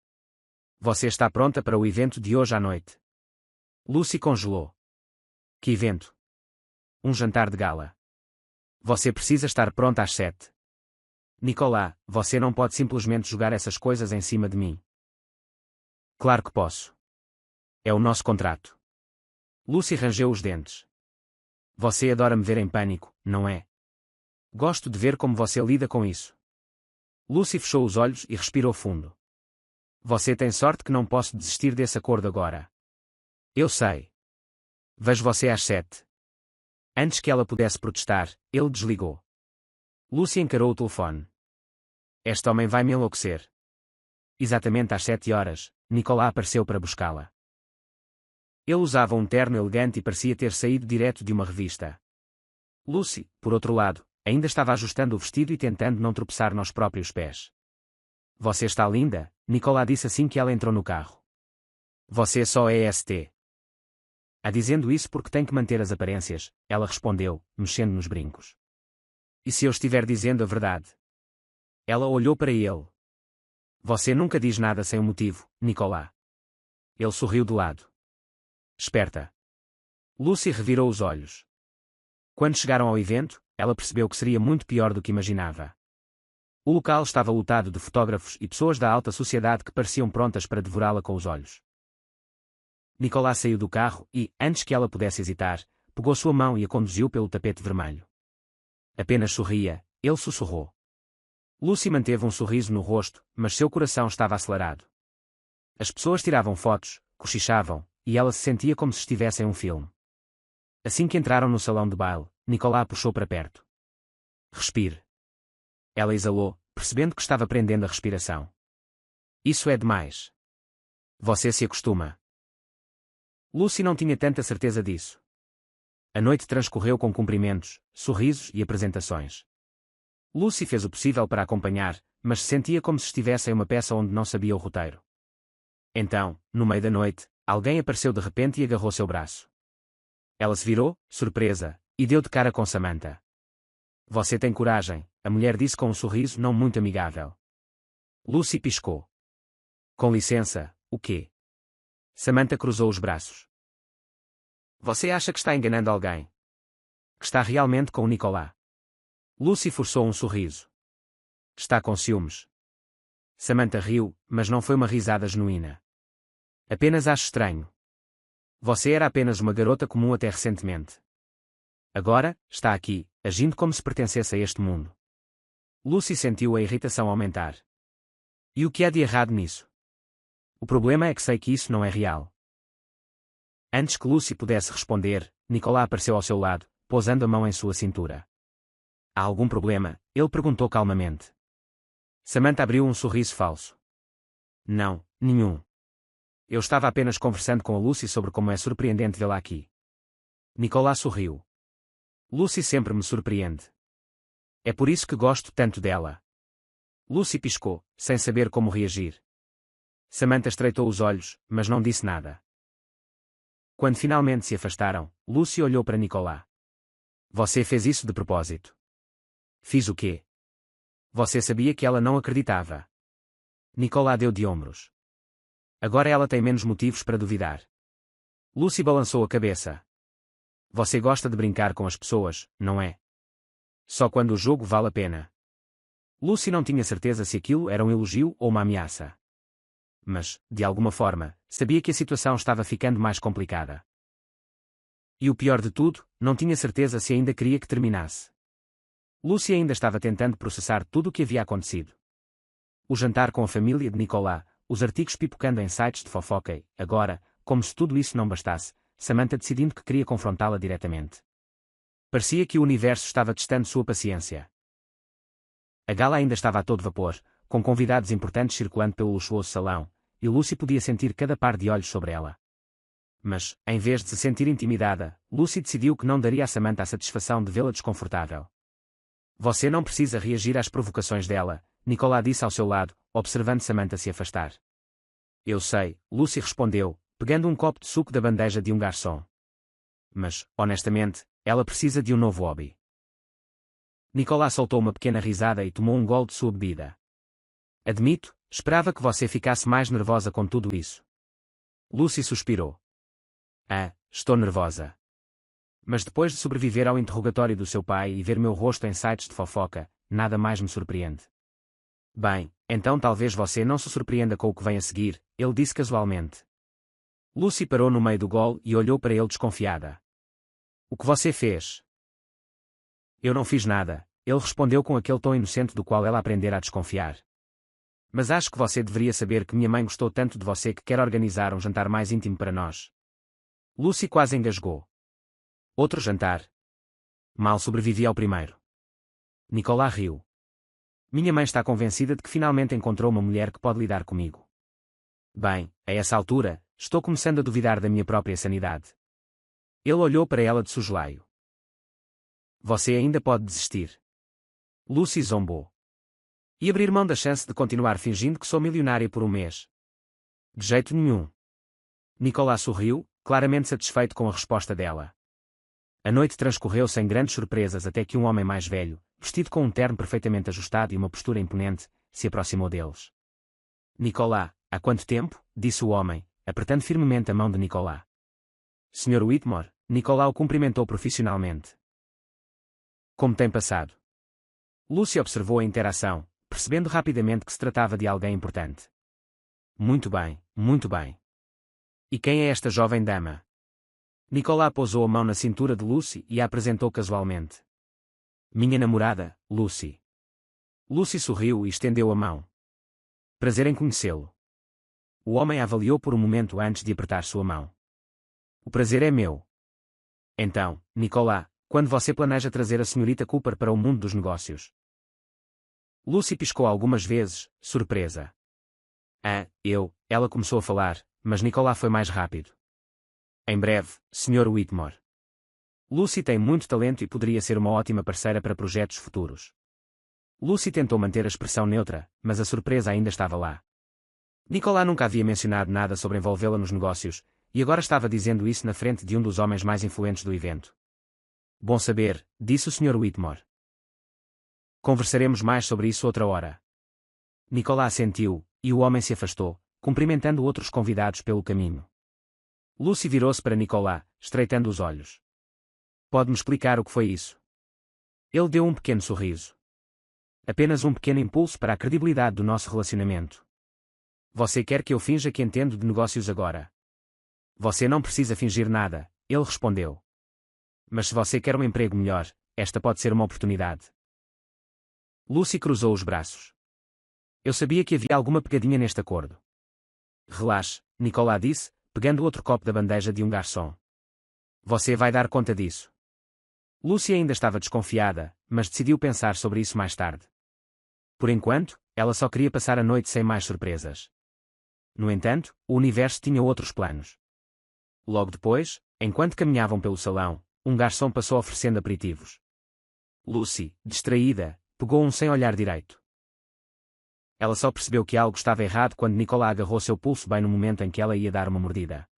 Você está pronta para o evento de hoje à noite? Lucy congelou. Que evento? Um jantar de gala. Você precisa estar pronta às 7. Nicolas, você não pode simplesmente jogar essas coisas em cima de mim. Claro que posso. É o nosso contrato. Lucy rangeu os dentes. Você adora me ver em pânico, não é? Gosto de ver como você lida com isso. Lucy fechou os olhos e respirou fundo. Você tem sorte que não posso desistir desse acordo agora. Eu sei. Vejo você às 7. Antes que ela pudesse protestar, ele desligou. Lucy encarou o telefone. Este homem vai me enlouquecer. Exatamente às 7 horas, Nicolas apareceu para buscá-la. Ele usava um terno elegante e parecia ter saído direto de uma revista. Lucy, por outro lado, ainda estava ajustando o vestido e tentando não tropeçar nos próprios pés. Você está linda, Nicolas disse assim que ela entrou no carro. Você só é ST. Dizendo isso porque tem que manter as aparências, ela respondeu, mexendo nos brincos. E se eu estiver dizendo a verdade? Ela olhou para ele. Você nunca diz nada sem um motivo, Nicolas. Ele sorriu de lado. Esperta. Lucy revirou os olhos. Quando chegaram ao evento, ela percebeu que seria muito pior do que imaginava. O local estava lotado de fotógrafos e pessoas da alta sociedade que pareciam prontas para devorá-la com os olhos. Nicolas saiu do carro e, antes que ela pudesse hesitar, pegou sua mão e a conduziu pelo tapete vermelho. Apenas sorria, ele sussurrou. Lucy manteve um sorriso no rosto, mas seu coração estava acelerado. As pessoas tiravam fotos, cochichavam, e ela se sentia como se estivesse em um filme. Assim que entraram no salão de baile, Nicolas puxou para perto. Respire. Ela exalou, percebendo que estava prendendo a respiração. Isso é demais. Você se acostuma. Lucy não tinha tanta certeza disso. A noite transcorreu com cumprimentos, sorrisos e apresentações. Lucy fez o possível para acompanhar, mas se sentia como se estivesse em uma peça onde não sabia o roteiro. Então, no meio da noite, alguém apareceu de repente e agarrou seu braço. Ela se virou, surpresa, e deu de cara com Samantha. Você tem coragem, a mulher disse com um sorriso não muito amigável. Lucy piscou. Com licença, o quê? Samantha cruzou os braços. Você acha que está enganando alguém? Que está realmente com o Nicolas? Lucy forçou um sorriso. Está com ciúmes. Samantha riu, mas não foi uma risada genuína. Apenas acho estranho. Você era apenas uma garota comum até recentemente. Agora, está aqui, agindo como se pertencesse a este mundo. Lucy sentiu a irritação aumentar. E o que há de errado nisso? O problema é que sei que isso não é real. Antes que Lucy pudesse responder, Nicolas apareceu ao seu lado, pousando a mão em sua cintura. Há algum problema? Ele perguntou calmamente. Samantha abriu um sorriso falso. Não, nenhum. Eu estava apenas conversando com a Lucy sobre como é surpreendente vê-la aqui. Nicolas sorriu. Lucy sempre me surpreende. É por isso que gosto tanto dela. Lucy piscou, sem saber como reagir. Samantha estreitou os olhos, mas não disse nada. Quando finalmente se afastaram, Lucy olhou para Nicolas. Você fez isso de propósito. Fiz o quê? Você sabia que ela não acreditava. Nicolas deu de ombros. Agora ela tem menos motivos para duvidar. Lucy balançou a cabeça. Você gosta de brincar com as pessoas, não é? Só quando o jogo vale a pena. Lucy não tinha certeza se aquilo era um elogio ou uma ameaça. Mas, de alguma forma, sabia que a situação estava ficando mais complicada. E o pior de tudo, não tinha certeza se ainda queria que terminasse. Lucy ainda estava tentando processar tudo o que havia acontecido. O jantar com a família de Nicolas, os artigos pipocando em sites de fofoca e, agora, como se tudo isso não bastasse, Samantha decidindo que queria confrontá-la diretamente. Parecia que o universo estava testando sua paciência. A gala ainda estava a todo vapor, com convidados importantes circulando pelo luxuoso salão, e Lucy podia sentir cada par de olhos sobre ela. Mas, em vez de se sentir intimidada, Lucy decidiu que não daria a Samantha a satisfação de vê-la desconfortável. Você não precisa reagir às provocações dela, Nicolas disse ao seu lado, observando Samantha se afastar. Eu sei, Lucy respondeu, pegando um copo de suco da bandeja de um garçom. Mas, honestamente, ela precisa de um novo hobby. Nicolas soltou uma pequena risada e tomou um gole de sua bebida. Admito, esperava que você ficasse mais nervosa com tudo isso. Lucy suspirou. Ah, estou nervosa. Mas depois de sobreviver ao interrogatório do seu pai e ver meu rosto em sites de fofoca, nada mais me surpreende. Bem, então talvez você não se surpreenda com o que vem a seguir, ele disse casualmente. Lucy parou no meio do gole e olhou para ele desconfiada. O que você fez? Eu não fiz nada, ele respondeu com aquele tom inocente do qual ela aprendera a desconfiar. Mas acho que você deveria saber que minha mãe gostou tanto de você que quer organizar um jantar mais íntimo para nós. Lucy quase engasgou. Outro jantar? Mal sobrevivi ao primeiro. Nicolas riu. Minha mãe está convencida de que finalmente encontrou uma mulher que pode lidar comigo. Bem, a essa altura, estou começando a duvidar da minha própria sanidade. Ele olhou para ela de soslaio. Você ainda pode desistir. Lucy zombou. E abrir mão da chance de continuar fingindo que sou milionária por um mês? De jeito nenhum. Nicolas sorriu, claramente satisfeito com a resposta dela. A noite transcorreu sem grandes surpresas até que um homem mais velho, vestido com um terno perfeitamente ajustado e uma postura imponente, se aproximou deles. Nicolas, há quanto tempo? Disse o homem, apertando firmemente a mão de Nicolas. Sr. Whitmore, Nicolas o cumprimentou profissionalmente. Como tem passado? Lucy observou a interação, percebendo rapidamente que se tratava de alguém importante. Muito bem, muito bem. E quem é esta jovem dama? Nicolas pousou a mão na cintura de Lucy e a apresentou casualmente. Minha namorada, Lucy. Lucy sorriu e estendeu a mão. Prazer em conhecê-lo. O homem a avaliou por um momento antes de apertar sua mão. O prazer é meu. Então, Nicolas, quando você planeja trazer a senhorita Cooper para o mundo dos negócios? Lucy piscou algumas vezes, surpresa. Ela começou a falar, mas Nicolas foi mais rápido. Em breve, Sr. Whitmore. Lucy tem muito talento e poderia ser uma ótima parceira para projetos futuros. Lucy tentou manter a expressão neutra, mas a surpresa ainda estava lá. Nicolas nunca havia mencionado nada sobre envolvê-la nos negócios, e agora estava dizendo isso na frente de um dos homens mais influentes do evento. Bom saber, disse o Sr. Whitmore. Conversaremos mais sobre isso outra hora. Nicolas assentiu, e o homem se afastou, cumprimentando outros convidados pelo caminho. Lucy virou-se para Nicolas, estreitando os olhos. Pode-me explicar o que foi isso? Ele deu um pequeno sorriso. Apenas um pequeno impulso para a credibilidade do nosso relacionamento. Você quer que eu finja que entendo de negócios agora? Você não precisa fingir nada, ele respondeu. Mas se você quer um emprego melhor, esta pode ser uma oportunidade. Lucy cruzou os braços. Eu sabia que havia alguma pegadinha neste acordo. Relaxe, Nicolas disse, pegando outro copo da bandeja de um garçom. Você vai dar conta disso. Lucy ainda estava desconfiada, mas decidiu pensar sobre isso mais tarde. Por enquanto, ela só queria passar a noite sem mais surpresas. No entanto, o universo tinha outros planos. Logo depois, enquanto caminhavam pelo salão, um garçom passou oferecendo aperitivos. Lucy, distraída, pegou um sem olhar direito. Ela só percebeu que algo estava errado quando Nicolas agarrou seu pulso bem no momento em que ela ia dar uma mordida.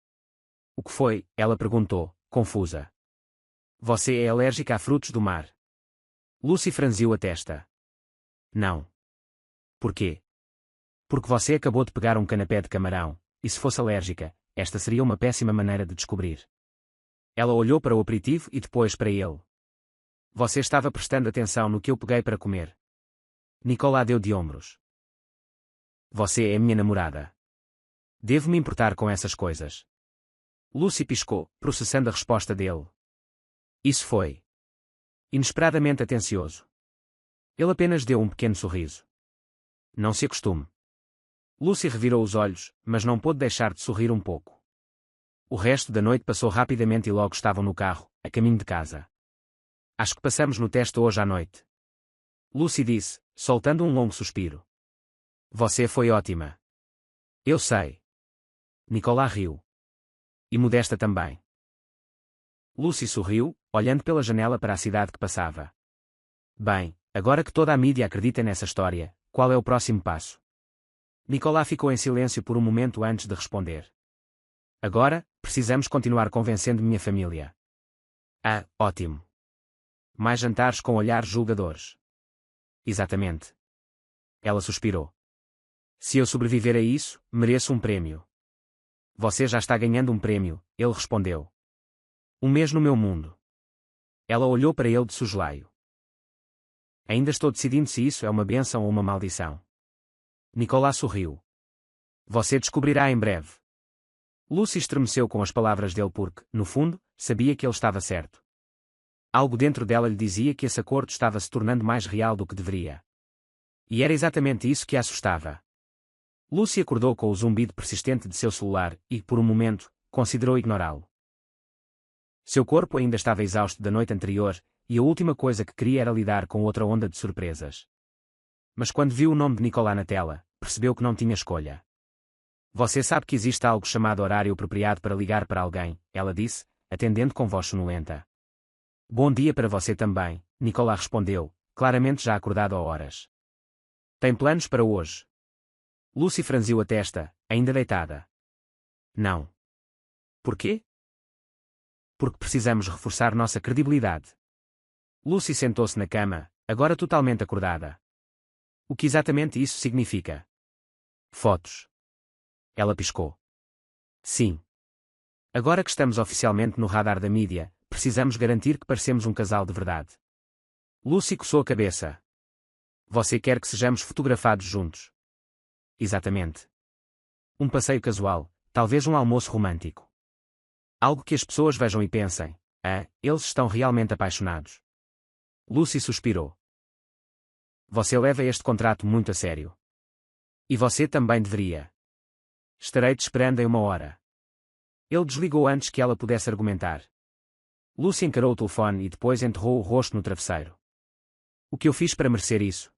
O que foi? Ela perguntou, confusa. Você é alérgica a frutos do mar? Lucy franziu a testa. Não. Por quê? Porque você acabou de pegar um canapé de camarão, e se fosse alérgica, esta seria uma péssima maneira de descobrir. Ela olhou para o aperitivo e depois para ele. Você estava prestando atenção no que eu peguei para comer. Nicolas deu de ombros. Você é minha namorada. Devo me importar com essas coisas. Lucy piscou, processando a resposta dele. Isso foi inesperadamente atencioso. Ele apenas deu um pequeno sorriso. Não se acostume. Lucy revirou os olhos, mas não pôde deixar de sorrir um pouco. O resto da noite passou rapidamente e logo estavam no carro, a caminho de casa. Acho que passamos no teste hoje à noite. Lucy disse, soltando um longo suspiro. Você foi ótima. Eu sei. Nicolas riu. E Modesta também. Lucy sorriu, olhando pela janela para a cidade que passava. Bem, agora que toda a mídia acredita nessa história, qual é o próximo passo? Nicolas ficou em silêncio por um momento antes de responder. Agora, precisamos continuar convencendo minha família. Ah, ótimo. Mais jantares com olhares julgadores. Exatamente. Ela suspirou. Se eu sobreviver a isso, mereço um prêmio. Você já está ganhando um prêmio, ele respondeu. Um mês no meu mundo. Ela olhou para ele de soslaio. Ainda estou decidindo se isso é uma bênção ou uma maldição. Nicolas sorriu. Você descobrirá em breve. Lucy estremeceu com as palavras dele porque, no fundo, sabia que ele estava certo. Algo dentro dela lhe dizia que esse acordo estava se tornando mais real do que deveria. E era exatamente isso que a assustava. Lucy acordou com o zumbido persistente de seu celular e, por um momento, considerou ignorá-lo. Seu corpo ainda estava exausto da noite anterior, e a última coisa que queria era lidar com outra onda de surpresas. Mas quando viu o nome de Nicolas na tela, percebeu que não tinha escolha. Você sabe que existe algo chamado horário apropriado para ligar para alguém, ela disse, atendendo com voz sonolenta. Bom dia para você também, Nicolas respondeu, claramente já acordado há horas. Tem planos para hoje? Lucy franziu a testa, ainda deitada. Não. Por quê? Porque precisamos reforçar nossa credibilidade. Lucy sentou-se na cama, agora totalmente acordada. O que exatamente isso significa? Fotos. Ela piscou. Sim. Agora que estamos oficialmente no radar da mídia, precisamos garantir que parecemos um casal de verdade. Lucy coçou a cabeça. Você quer que sejamos fotografados juntos? Exatamente. Um passeio casual, talvez um almoço romântico. Algo que as pessoas vejam e pensem, eles estão realmente apaixonados. Lucy suspirou. Você leva este contrato muito a sério. E você também deveria. Estarei te esperando em 1 hora. Ele desligou antes que ela pudesse argumentar. Lucy encarou o telefone e depois enterrou o rosto no travesseiro. O que eu fiz para merecer isso?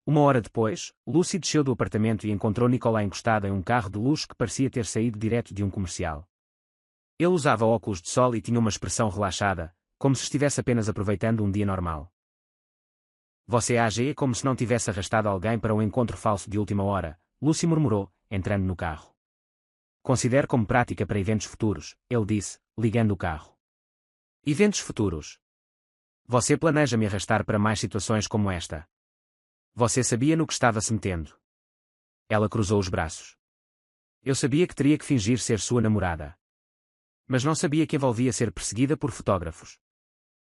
1 hora depois, Lucy desceu do apartamento e encontrou Nicolas encostado em um carro de luxo que parecia ter saído direto de um comercial. Ele usava óculos de sol e tinha uma expressão relaxada, como se estivesse apenas aproveitando um dia normal. Você age como se não tivesse arrastado alguém para um encontro falso de última hora, Lucy murmurou, entrando no carro. Considere como prática para eventos futuros, ele disse, ligando o carro. Eventos futuros. Você planeja me arrastar para mais situações como esta? Você sabia no que estava se metendo? Ela cruzou os braços. Eu sabia que teria que fingir ser sua namorada. Mas não sabia que envolvia ser perseguida por fotógrafos.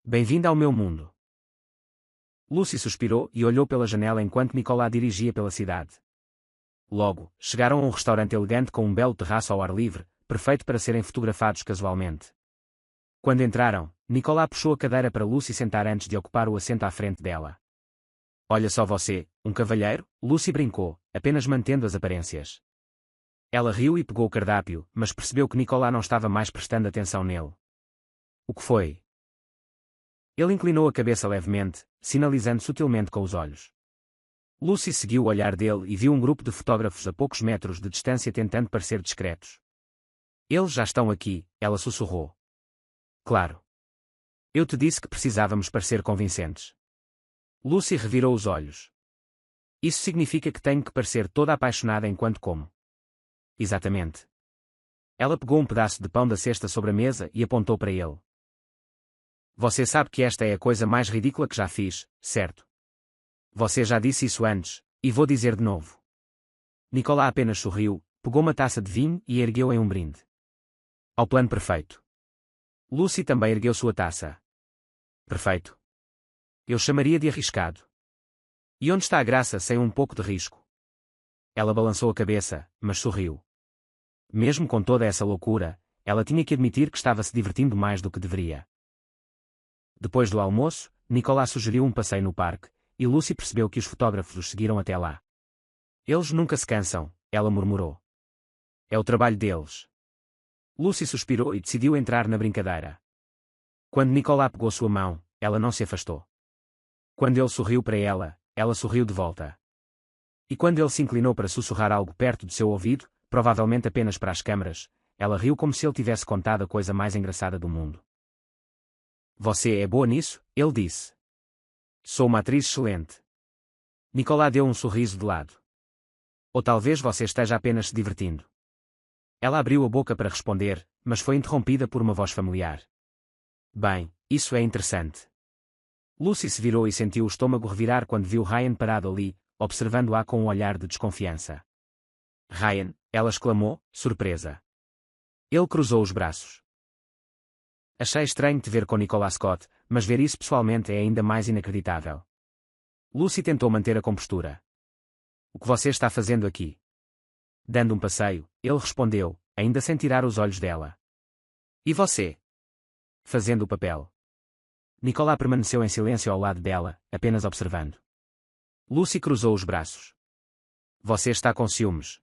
Bem-vinda ao meu mundo. Lucy suspirou e olhou pela janela enquanto Nicolas dirigia pela cidade. Logo, chegaram a um restaurante elegante com um belo terraço ao ar livre, perfeito para serem fotografados casualmente. Quando entraram, Nicolas puxou a cadeira para Lucy sentar antes de ocupar o assento à frente dela. Olha só você, um cavalheiro, Lucy brincou, apenas mantendo as aparências. Ela riu e pegou o cardápio, mas percebeu que Nicolas não estava mais prestando atenção nele. O que foi? Ele inclinou a cabeça levemente, sinalizando sutilmente com os olhos. Lucy seguiu o olhar dele e viu um grupo de fotógrafos a poucos metros de distância tentando parecer discretos. Eles já estão aqui, ela sussurrou. Claro. Eu te disse que precisávamos parecer convincentes. Lucy revirou os olhos. Isso significa que tenho que parecer toda apaixonada enquanto como. Exatamente. Ela pegou um pedaço de pão da cesta sobre a mesa e apontou para ele. Você sabe que esta é a coisa mais ridícula que já fiz, certo? Você já disse isso antes, e vou dizer de novo. Nicolas apenas sorriu, pegou uma taça de vinho e ergueu em um brinde. Ao plano perfeito. Lucy também ergueu sua taça. Perfeito. Eu chamaria de arriscado. E onde está a graça sem um pouco de risco? Ela balançou a cabeça, mas sorriu. Mesmo com toda essa loucura, ela tinha que admitir que estava se divertindo mais do que deveria. Depois do almoço, Nicolas sugeriu um passeio no parque, e Lucy percebeu que os fotógrafos os seguiram até lá. Eles nunca se cansam, ela murmurou. É o trabalho deles. Lucy suspirou e decidiu entrar na brincadeira. Quando Nicolas pegou sua mão, ela não se afastou. Quando ele sorriu para ela, ela sorriu de volta. E quando ele se inclinou para sussurrar algo perto de seu ouvido, provavelmente apenas para as câmaras, ela riu como se ele tivesse contado a coisa mais engraçada do mundo. Você é boa nisso, ele disse. Sou uma atriz excelente. Nicolas deu um sorriso de lado. Ou talvez você esteja apenas se divertindo. Ela abriu a boca para responder, mas foi interrompida por uma voz familiar. Bem, isso é interessante. Lucy se virou e sentiu o estômago revirar quando viu Ryan parado ali, observando-a com um olhar de desconfiança. Ryan, ela exclamou, surpresa. Ele cruzou os braços. Achei estranho te ver com Nicolas Scott, mas ver isso pessoalmente é ainda mais inacreditável. Lucy tentou manter a compostura. O que você está fazendo aqui? Dando um passeio, ele respondeu, ainda sem tirar os olhos dela. E você? Fazendo o papel. Nicolas permaneceu em silêncio ao lado dela, apenas observando. Lucy cruzou os braços. Você está com ciúmes.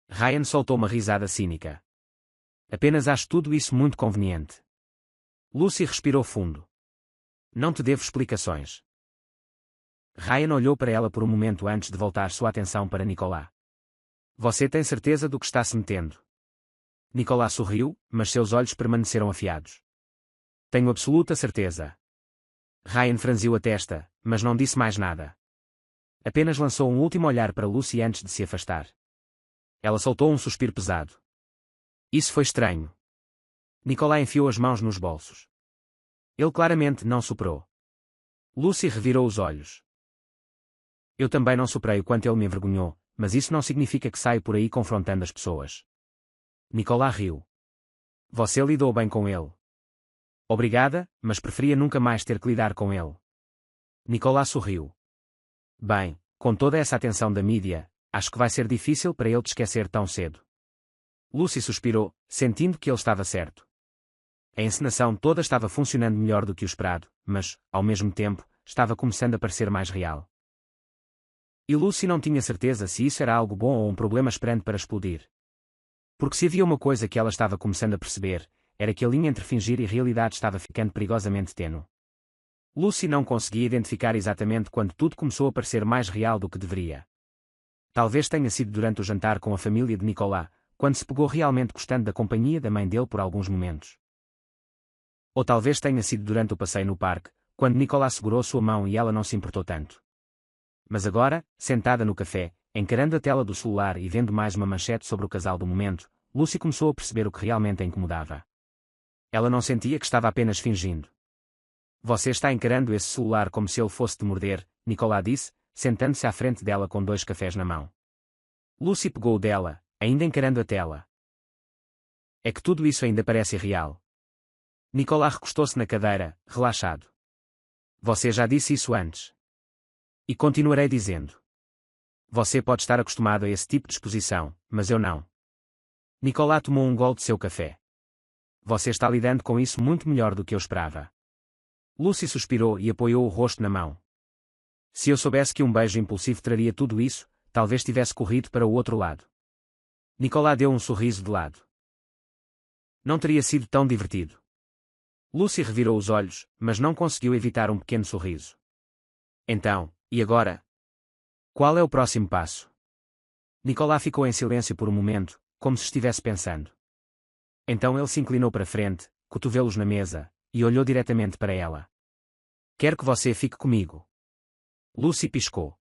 Ryan soltou uma risada cínica. Apenas acho tudo isso muito conveniente. Lucy respirou fundo. Não te devo explicações. Ryan olhou para ela por um momento antes de voltar sua atenção para Nicolas. Você tem certeza do que está se metendo? Nicolas sorriu, mas seus olhos permaneceram afiados. Tenho absoluta certeza. Ryan franziu a testa, mas não disse mais nada. Apenas lançou um último olhar para Lucy antes de se afastar. Ela soltou um suspiro pesado. Isso foi estranho. Nicolas enfiou as mãos nos bolsos. Ele claramente não soprou. Lucy revirou os olhos. Eu também não soprei o quanto ele me envergonhou, mas isso não significa que saio por aí confrontando as pessoas. Nicolas riu. Você lidou bem com ele. Obrigada, mas preferia nunca mais ter que lidar com ele. Nicolas sorriu. Bem, com toda essa atenção da mídia, acho que vai ser difícil para ele te esquecer tão cedo. Lucy suspirou, sentindo que ele estava certo. A encenação toda estava funcionando melhor do que o esperado, mas, ao mesmo tempo, estava começando a parecer mais real. E Lucy não tinha certeza se isso era algo bom ou um problema esperando para explodir. Porque se havia uma coisa que ela estava começando a perceber, era que a linha entre fingir e realidade estava ficando perigosamente tênue. Lucy não conseguia identificar exatamente quando tudo começou a parecer mais real do que deveria. Talvez tenha sido durante o jantar com a família de Nicolas, quando se pegou realmente gostando da companhia da mãe dele por alguns momentos. Ou talvez tenha sido durante o passeio no parque, quando Nicolas segurou sua mão e ela não se importou tanto. Mas agora, sentada no café, encarando a tela do celular e vendo mais uma manchete sobre o casal do momento, Lucy começou a perceber o que realmente a incomodava. Ela não sentia que estava apenas fingindo. Você está encarando esse celular como se ele fosse te morder, Nicolas disse, sentando-se à frente dela com 2 cafés na mão. Lucy pegou o dela, ainda encarando a tela. É que tudo isso ainda parece irreal. Nicolas recostou-se na cadeira, relaxado. Você já disse isso antes. E continuarei dizendo. Você pode estar acostumado a esse tipo de exposição, mas eu não. Nicolas tomou um gole de seu café. Você está lidando com isso muito melhor do que eu esperava. Lucy suspirou e apoiou o rosto na mão. Se eu soubesse que um beijo impulsivo traria tudo isso, talvez tivesse corrido para o outro lado. Nicolas deu um sorriso de lado. Não teria sido tão divertido. Lucy revirou os olhos, mas não conseguiu evitar um pequeno sorriso. Então, e agora? Qual é o próximo passo? Nicolas ficou em silêncio por um momento, como se estivesse pensando. Então ele se inclinou para frente, cotovelos na mesa, e olhou diretamente para ela. Quero que você fique comigo. Lucy piscou.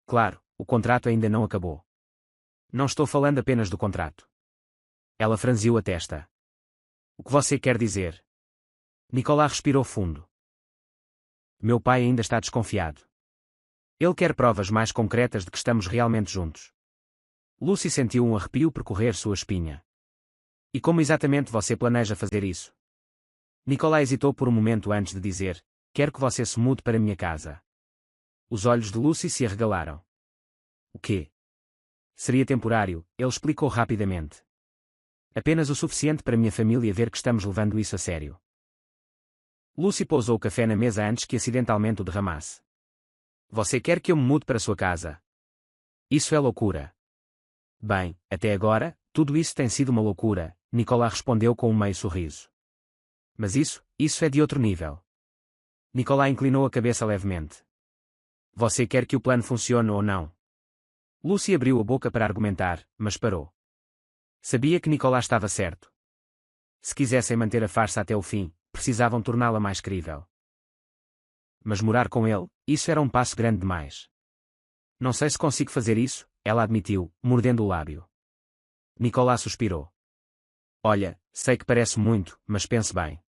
Claro, o contrato ainda não acabou. Não estou falando apenas do contrato. Ela franziu a testa. O que você quer dizer? Nicolas respirou fundo. Meu pai ainda está desconfiado. Ele quer provas mais concretas de que estamos realmente juntos. Lucy sentiu um arrepio percorrer sua espinha. E como exatamente você planeja fazer isso? Nicolas hesitou por um momento antes de dizer: quero que você se mude para minha casa. Os olhos de Lucy se arregalaram. O quê? Seria temporário, ele explicou rapidamente. Apenas o suficiente para minha família ver que estamos levando isso a sério. Lucy pousou o café na mesa antes que acidentalmente o derramasse. Você quer que eu me mude para sua casa? Isso é loucura. Bem, até agora, tudo isso tem sido uma loucura, Nicolas respondeu com um meio sorriso. Mas isso é de outro nível. Nicolas inclinou a cabeça levemente. Você quer que o plano funcione ou não? Lucy abriu a boca para argumentar, mas parou. Sabia que Nicolas estava certo. Se quisessem manter a farsa até o fim, precisavam torná-la mais crível. Mas morar com ele, isso era um passo grande demais. Não sei se consigo fazer isso, ela admitiu, mordendo o lábio. Nicolas suspirou. Olha, sei que parece muito, mas pense bem.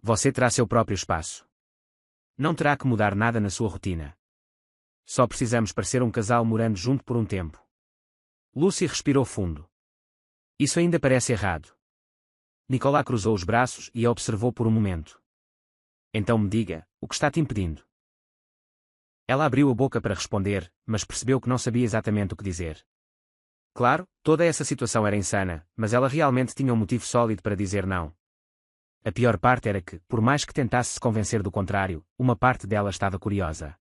Você terá seu próprio espaço. Não terá que mudar nada na sua rotina. Só precisamos parecer um casal morando junto por um tempo. Lucy respirou fundo. Isso ainda parece errado. Nicolas cruzou os braços e a observou por um momento. Então me diga, o que está te impedindo? Ela abriu a boca para responder, mas percebeu que não sabia exatamente o que dizer. Claro, toda essa situação era insana, mas ela realmente tinha um motivo sólido para dizer não. A pior parte era que, por mais que tentasse se convencer do contrário, uma parte dela estava curiosa.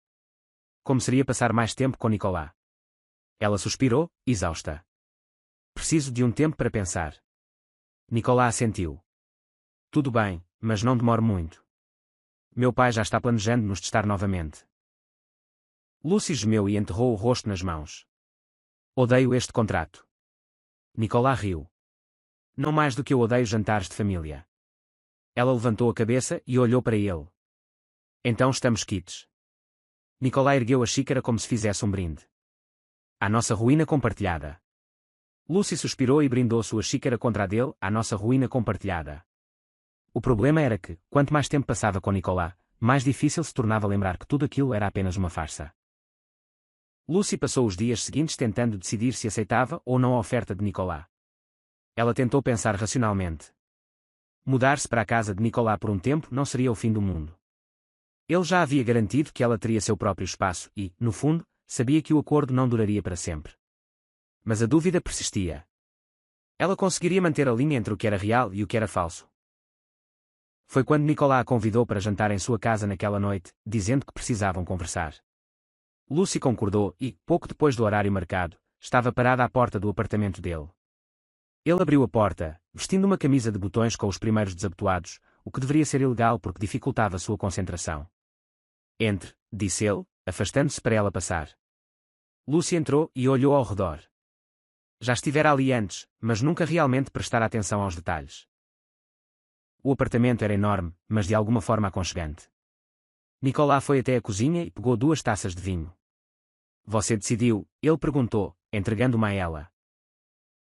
Como seria passar mais tempo com Nicolas? Ela suspirou, exausta. Preciso de um tempo para pensar. Nicolas assentiu. Tudo bem, mas não demore muito. Meu pai já está planejando nos testar novamente. Lucy gemeu e enterrou o rosto nas mãos. Odeio este contrato. Nicolas riu. Não mais do que eu odeio jantares de família. Ela levantou a cabeça e olhou para ele. Então estamos quites. Nicolas ergueu a xícara como se fizesse um brinde. À nossa ruína compartilhada. Lucy suspirou e brindou sua xícara contra a dele, à nossa ruína compartilhada. O problema era que, quanto mais tempo passava com Nicolas, mais difícil se tornava lembrar que tudo aquilo era apenas uma farsa. Lucy passou os dias seguintes tentando decidir se aceitava ou não a oferta de Nicolas. Ela tentou pensar racionalmente. Mudar-se para a casa de Nicolas por um tempo não seria o fim do mundo. Ele já havia garantido que ela teria seu próprio espaço e, no fundo, sabia que o acordo não duraria para sempre. Mas a dúvida persistia. Ela conseguiria manter a linha entre o que era real e o que era falso. Foi quando Nicolas a convidou para jantar em sua casa naquela noite, dizendo que precisavam conversar. Lucy concordou e, pouco depois do horário marcado, estava parada à porta do apartamento dele. Ele abriu a porta, vestindo uma camisa de botões com os primeiros desabotoados, o que deveria ser ilegal porque dificultava sua concentração. Entre, disse ele, afastando-se para ela passar. Lucy entrou e olhou ao redor. Já estivera ali antes, mas nunca realmente prestara atenção aos detalhes. O apartamento era enorme, mas de alguma forma aconchegante. Nicolas foi até a cozinha e pegou 2 taças de vinho. Você decidiu? Ele perguntou, entregando-uma a ela.